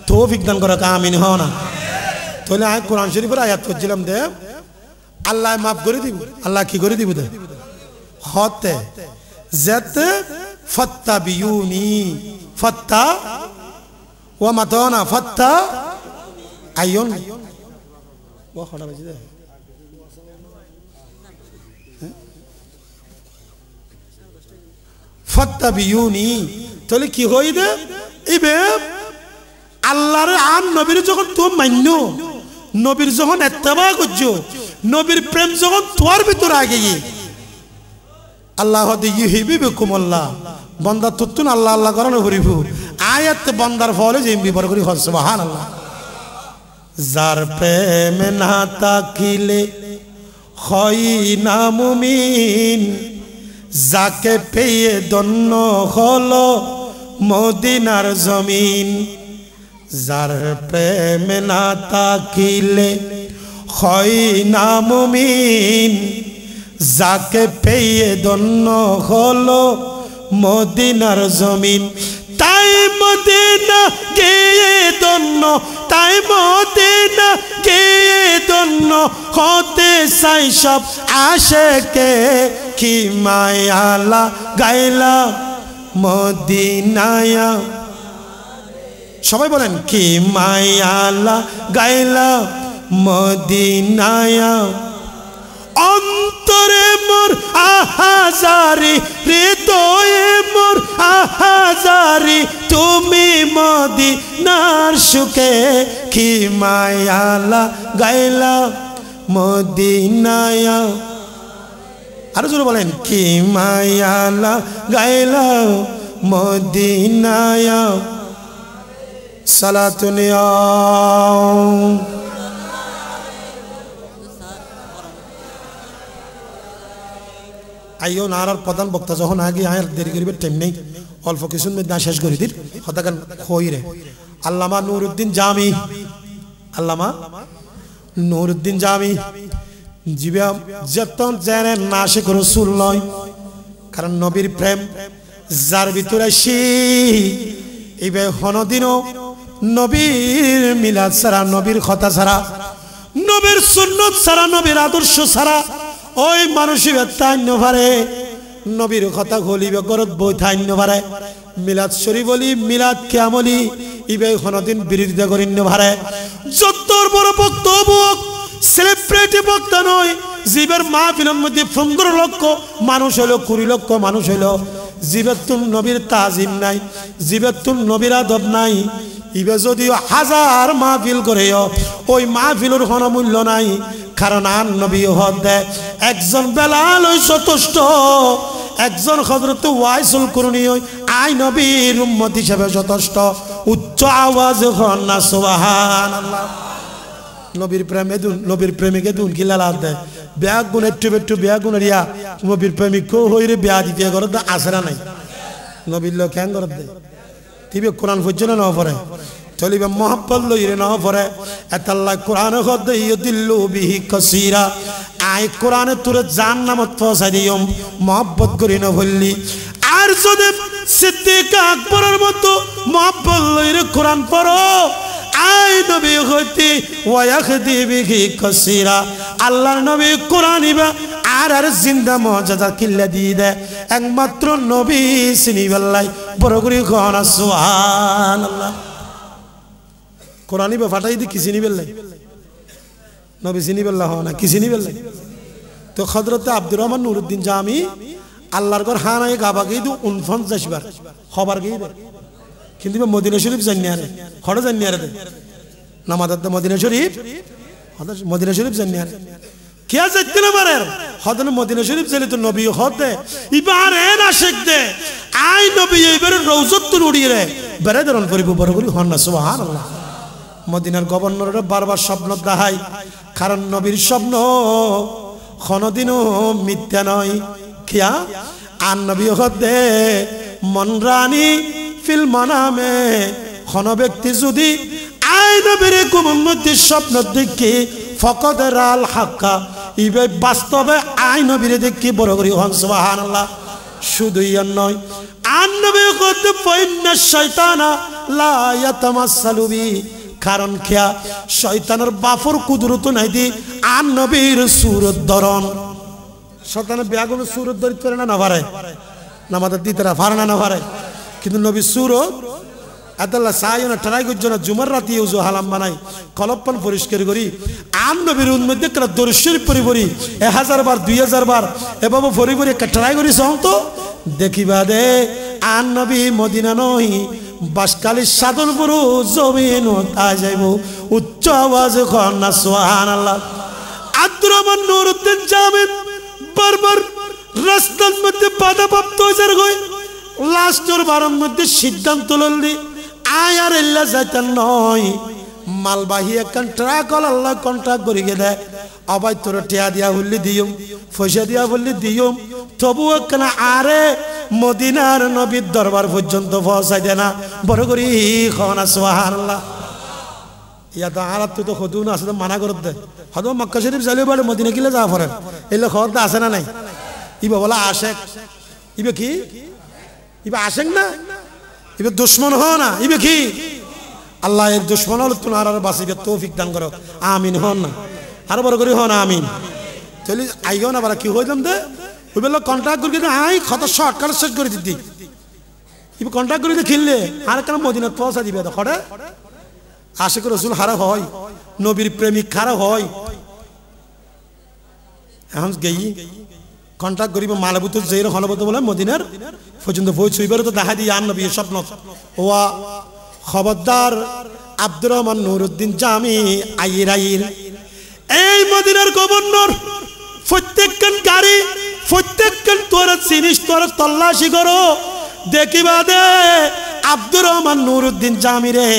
তৌফিক দান করুক আমিন হও না তাহলে আয় কোরআন শরীফের আয়াত পড়ছিলাম দে আল্লাহ মাফ করে দিব আল্লাহ কি করে দিব দে হতে যেতে ফাত্তাবিউনি ফাত্তা ওয়া মাতানা ফাত্তা আইয়ুন ওয়া খড়া বাজি দে ফাত্তাবিউনি তাহলে কি হই দে ইবে আল্লাহর আর নবীর যখন তুমি মান্য নবীর যখন ইত্তেবা করছো নবীর প্রেম যখন তোমার ভিতর আগে গিয়ে আল্লাহ ইউহিবিকুম আল্লাহ বান্দা তুতুন আল্লাহ আল্লাহ করানো করিব আয়াত বান্দার ফলে যে বিবর করি সুবহানাল্লাহ যার প্রেম না তাকিলে হয় না মুমিন যাকে পেয়ে ধন্য হলো মদিনার জমিন যার প্রেম না তাকিলে হয় না মুমিন যাকে পেয়ে ধন্য হলো মদিনার জমিন তাই মদিনা গিয়ে ধন্য তাই মদিনা গিয়ে ধন্য হতে চাই সব আশেকে কি মায়ালা গাইলা মদিনায়া সবাই বলেন কি মায়ালা গাইলা মদিনায় অন্তরে মোর আহাজারি হৃদয়ে মোর আহাজারি তুমি মদিনার সুখে কি মায়ালা গাইলা মদিনায় আরো জোরে বলেন কি মায়ালা গাইলা মদিনায় সালাতুনিয়া আইও নারার প্রধান বক্তা যখন আগে আয়ার দেরি করিবে টাইম নেই অল্প কিছুর মধ্যে শেষ করে দিন হতাকান হইরে আল্লামা নুরউদ্দিন জামি আল্লামা নুরউদ্দিন জামি জিবা যতন জেনে নাশিক রাসূল নয় কারণ নবীর প্রেম যার ভিতরে আসি এইবে হনদিনও নবীর মিলাদ ছাড়া নবীর কথা ছাড়া নবীর সুন্নত ছাড়া নবীর আদর্শ ছাড়া ওই মানুষই ব্যথান্য পারে নবীর কথা বলিবে গরত বই থান্য পারে মিলাদ শরীফ বলি মিলাদ কিয়ামলি ইবে কোনদিন বিরোধিতা করিন্য পারে যত বড় বক্তব্য সেলিব্রিটি বক্তা নয় জীবের মাহফিলের মধ্যে 15 লক্ষ মানুষ হলো 20 লক্ষ মানুষ হলো জীবেতুন নবীর তাজিম নাই জীবেতুন নবীর আদব নাই ইবে যদিও হাজার মাহফিল করে ওই মাহফিলের কোনো মূল্য নাই কারণ আর নবী হদে একজন বেলাল ওই যথেষ্ট একজন হযরত ওয়াইসুল কুরনি ওই আই নবীর উম্মত হিসেবে যথেষ্ট উচ্চ আওয়াজ হন না সুবহানাল্লাহ নবীর প্রেমে দুন নবীর প্রেমিকে দুন কি লালাত দেয় ব্যাগ গুণ একটু ব্যাগ গুণ রিয়া নবীর প্রেমিক কেউ হইরে বিয়া দিতে করত আসরা নাই নবীর লোক হ্যাং করত দেয় তিবে কোরআন পর্যন্ত না পড়ে চলিবে মহব্বত লইরে না পড়ে এতাল্লাহ কোরআন খদ ইয়দিল্লু বিহি কাসীরা আই কোরআনে তোরে জান্নামত পৌঁছাই দিয়ম মহব্বত করি না বললি আর যদি সিদ্দিক আকবরের মতো মহব্বত লইরে কোরআন পড়ো আই নবী হইতে ওয়ায়াখদি বিহি কাসীরা আল্লাহর নবী কোরআন ইবা আর জিন্দা মর্যাদা কিল্লা দিয়ে দেয় একমাত্র নবী চিনি বেল্লাই বড় করে কোন সুবহানাল্লাহ কোরআন ইবা ফাটাই দি কি চিনি বেল্লাই নবী চিনি বেল্লা হয় না কি চিনি বেল্লাই তো হযরত আব্দুর রহমান নুরউদ্দিন জামি আল্লাহর ঘর হানায় গাবা গই দু 49 বার খবর গই দে কিন্তু মদিনা শরীফ জানিয়ারে খড় জানিয়ারে দে নামাজত মদিনা শরীফ মদিনা শরীফ জানিয়ারে क्या जत्ते ना मारे हदन मदीना शरीफ चले तो नबी होते इबार है ना शेखते आई नबी ये इबार रोज़त तो उड़ी रहे बरे दरन परिबु बरगुरी होना सुबहान अल्लाह मदीनार गवर्नर बार बार स्वप्न दाहाई कारण नबीर स्वप्न खनदिनो मिथ्या नय क्या आन नबी होते मनरानी फिल मनामे खन व्यक्ति जुदी आई नबीर कुमन्नति स्वप्न देखी फकद राल हक्का इबे वास्तवे आई नबीरे देखी बड़ करी हन सुबहानाल्लाह शुधु इया नय आन नबी कत फाइन्ना शैताना ला यातामाससालु बि कारण क्या शैतानेर बाफर कुदरत নাই দি आन नबीर सूरत धरन शैतानेर बेगुन सूरत धरते पारे ना पारे नामाদের দিতে পারে না পারে কিন্তু নবী सूरत আদাল্লাহ সায়না ট্রাই করজনা জুমার রাতে ইউজু হালাম বানাই কলপন পরিষ্কার করি আন নবীর মধ্যে করা দরুদ শরীফ পড়ি 1000 বার 2000 বার এভাবে পড়ি একটা ট্রাই করি সম তো দেখিবা দে আন নবী মদিনা নই বাসকালী সাধন পুরু জমিন তা যাইব উচ্চ আওয়াজ কর না সুবহানাল্লাহ আব্দুর রহমান নুরউদ্দিন জামি বারবার রাস্তার মধ্যে বাধা প্রাপ্ত হয়ে গই লাস্টের বারের মধ্যে সিদ্ধান্ত ললি आयार इल्ला जाता नय मालबाही एकन ट्राक अल्लाह कन्ट्राक्ट करिगे दे अबाय तोर टिया दिया हुल्ली दियम पयसा दिया बोलली दियम तबु एकन आरे मदिनार नबीर दरबार पर्यन्त पहुंचाई देना बड़ करी खना सुबहानाल्लाह या तो आरा तो खुदू ना असद माना करत दे हदो मक्का शरीफ जाले बड़े मदिना किले जा फरे एले खबर ता आसे ना नहीं इबे बोला आशिक इबे की इबे आशिक ना इबे दुश्मन हो ना इबे की अल्लाह एक दुश्मन हल तुम्हारा बासिके तौफिक दान करो आमीन हो ना आरो बड़ करी हो ना आमीन चली आइयो ना बारा की হইলাম দে ওই বেলা কন্ট্রাক্ট করে দে আই কত শর্টকাট শেষ করে দিতি ইবে কন্ট্রাক্ট করে দে খিললে আর কেন মদিনা পৌঁছা দিবে তো খড়ে আশিক রাসূল হারা হয় নবীর প্রেমিক খারাপ হয় এখন গেই কন্ট্যাক্ট করিব মালাবুত জের হলবত বলে মদিনার পর্যন্ত বই ছুইবার তো দেখা দিই আর নবী স্বপ্ন ওয়া খবরদার আব্দুর রহমান নুরউদ্দিন জামি আইর এই মদিনার গভর্নর প্রত্যেকজন গাড়ি প্রত্যেকজন তোর জিনিস তোর তল্লাশি করো দেখিবা দে আব্দুর রহমান নুরউদ্দিন জামি রে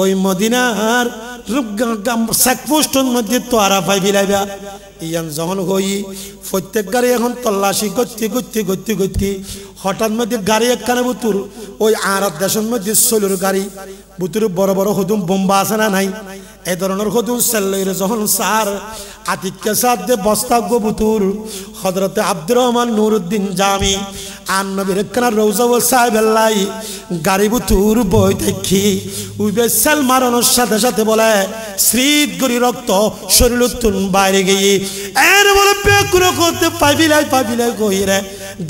ওই মদিনার চেকপোস্টের মধ্যে তোরা পাই বিলাইবা ইয়ান যখন হই প্রত্যেক গাড়ি এখন তল্লাশি করতে হঠাৎ মধ্যে গাড়ি একখানে বুতুর ওই আর দেশের মধ্যে সোলুর গাড়ি বুতুর বড় বড় হদুম বোম্বা আছে না নাই এই ধরনের হদুম সেল্লের যখন সার আতিককে সাথ দে বস্তা গো বুতুর হযরতে আব্দুর রহমান নুরউদ্দিন জামি আর নবীর একখানা রওজা ও সাহেবেল্লাই গাড়ি বুতুর বই দেখি উইবে সেল মারানোর সাথে সাথে বলে স্মৃত গরি রক্ত শরীর তুন বাইরে গিয়ে এর বলে পেকুনো করতে পাইবিলাই কই রে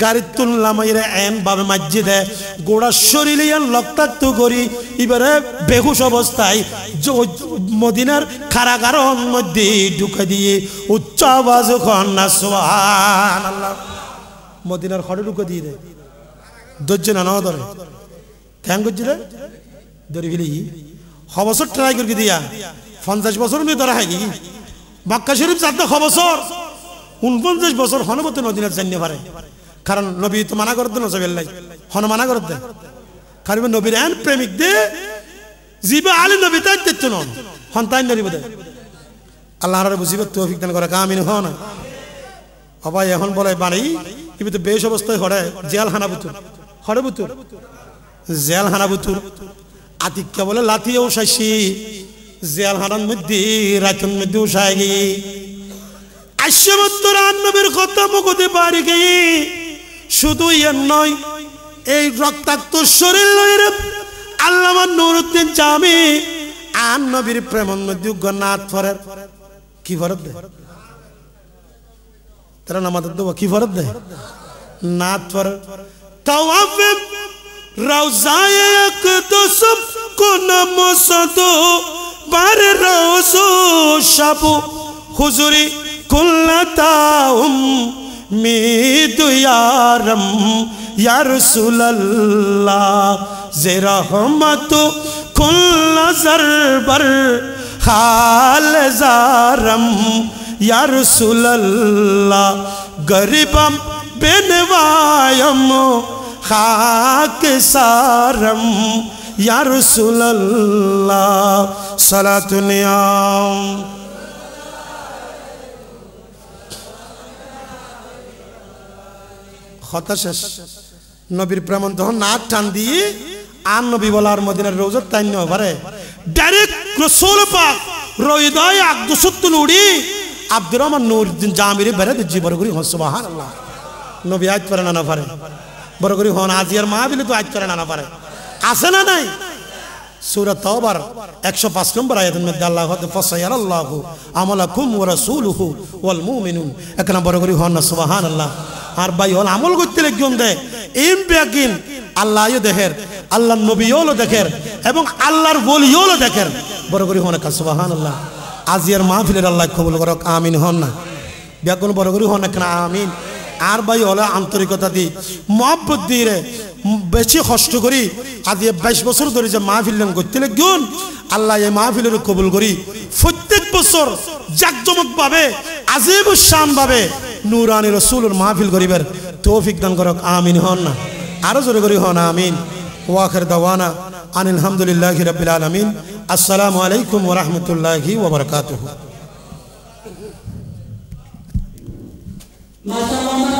গাড়ি তুললাম রে এন ভাবে মাজ্জি দে গোড়া শরীরে লক্তাক্ত করি এবারে বেহুশ অবস্থায় মদিনার কারাগারের মধ্যে ঢুকে দিয়ে উচ্চ আওয়াজ কন্যা সুবহানাল্লাহ মদিনার ঘরে ঢুকে দিয়ে রে ধৈর্য না ধরে কেন করছি রে ধরে ফেলি বছর ট্রাই করে দিয়া 50 বছর নিয়ে ধরা হয় কি মক্কা শরীফ যাতে বছর 49 বছর হনবতে মদিনার জানিয়ে পারে কারণ নবী তো মানা করতে নজবেল্লাই হন মানা করতে কারণ নবীর এন প্রেমিক দে জিবা আলী নবী তাই দেখত নন হন তাই নরিব দে আল্লাহর বুঝিবে তৌফিক দান করে কামিন হন অবাই এখন বলে বাড়ি ইবি তো বেশ অবস্থায় হড়ে জেল হানাবুতুর হড়ে বুতুর জেল হানাবুতুর আতিককে বলে লাথিও শাসি জেল হানার মধ্যে রাতন মধ্যে উঠায় গিয়ে আশামত্তর নবীর কথা মুখতে বাড়ি গিয়ে শুধু ইয়ার নয় এই রক্তাক্ত শরীর লয়ের আল্লামা নুরউদ্দিন জামি আর নবীর প্রেমন মধ্যে গন্নাত ফরের কি ফরত দে তারা নামাজের দেবো কি ফরত দে নাত ফর তাওয়াফে রওজায়ে আকদস কোন মসদো বার রওজু শাবু হুজুরি কুল্লাতাউম মিদুয়ারম ইয়া রাসূলুল্লাহ জে রহমত কুল্লা জরবার হাল জারম ইয়া রাসূলুল্লাহ গরিবম বেনওয়ায়ম খাক সারম ইয়া রাসূলুল্লাহ সালাতুন ইয়াম কথা শেষ নবীর প্রেমন তখন নাক টান দিয়ে আর নবী বলার মদিনার রওজা তাই ন পারে ডাইরেক্ট রাসূল পাক রওজায় আকদসতুল উড়ি আব্দুর রহমান নুরউদ্দিন জামিরে বেরে দিজি বড় করি সুবহানাল্লাহ নবী আয়াত পড়ে না পারে বড় করি হন আজিয়ার মাহফিলে তো আয়াত করে না পারে আছে না নাই সূরা তাওবার 105 নম্বর আয়াতের মধ্যে আল্লাহ ফাসায়ারাল্লাহু আমালাকুম ওয়া রাসূলুহু ওয়াল মুমিনুন এখানে বড় করি হন সুবহানাল্লাহ আর ভাই হল আমল করতে লাগন দে এম বেগিন আল্লাহও দেখের আল্লাহর নবীও দেখের এবং আল্লাহর ওলিও দেখের বড় করি হন সুবহানাল্লাহ আজিয়ার মাহফিলের আল্লাহ কবুল করক আমিন হন না বেগুন বড় করি হন না আমিন আর ভাই হলো আন্তরিকতা দি মহব্বত দিয়ে বেশি কষ্ট করি আজ 22 বছর ধরে যে মাহফিল করতে লাগুন আল্লাহ এই মাহফিলের কবুল করি প্রত্যেক বছর জাকজমক ভাবে আজিব শান ভাবে নূরানি রাসূলের মাহফিল করিবার তৌফিক দান করক আমিন হন না আরো জোরে করি হন আমিন ওয়া আখির দাওয়ানা আনিল হামদুলিল্লাহি রাব্বিল আলামিন আসসালামু আলাইকুম ওয়া রাহমাতুল্লাহি ওয়া বারাকাতুহু মাশাআল্লাহ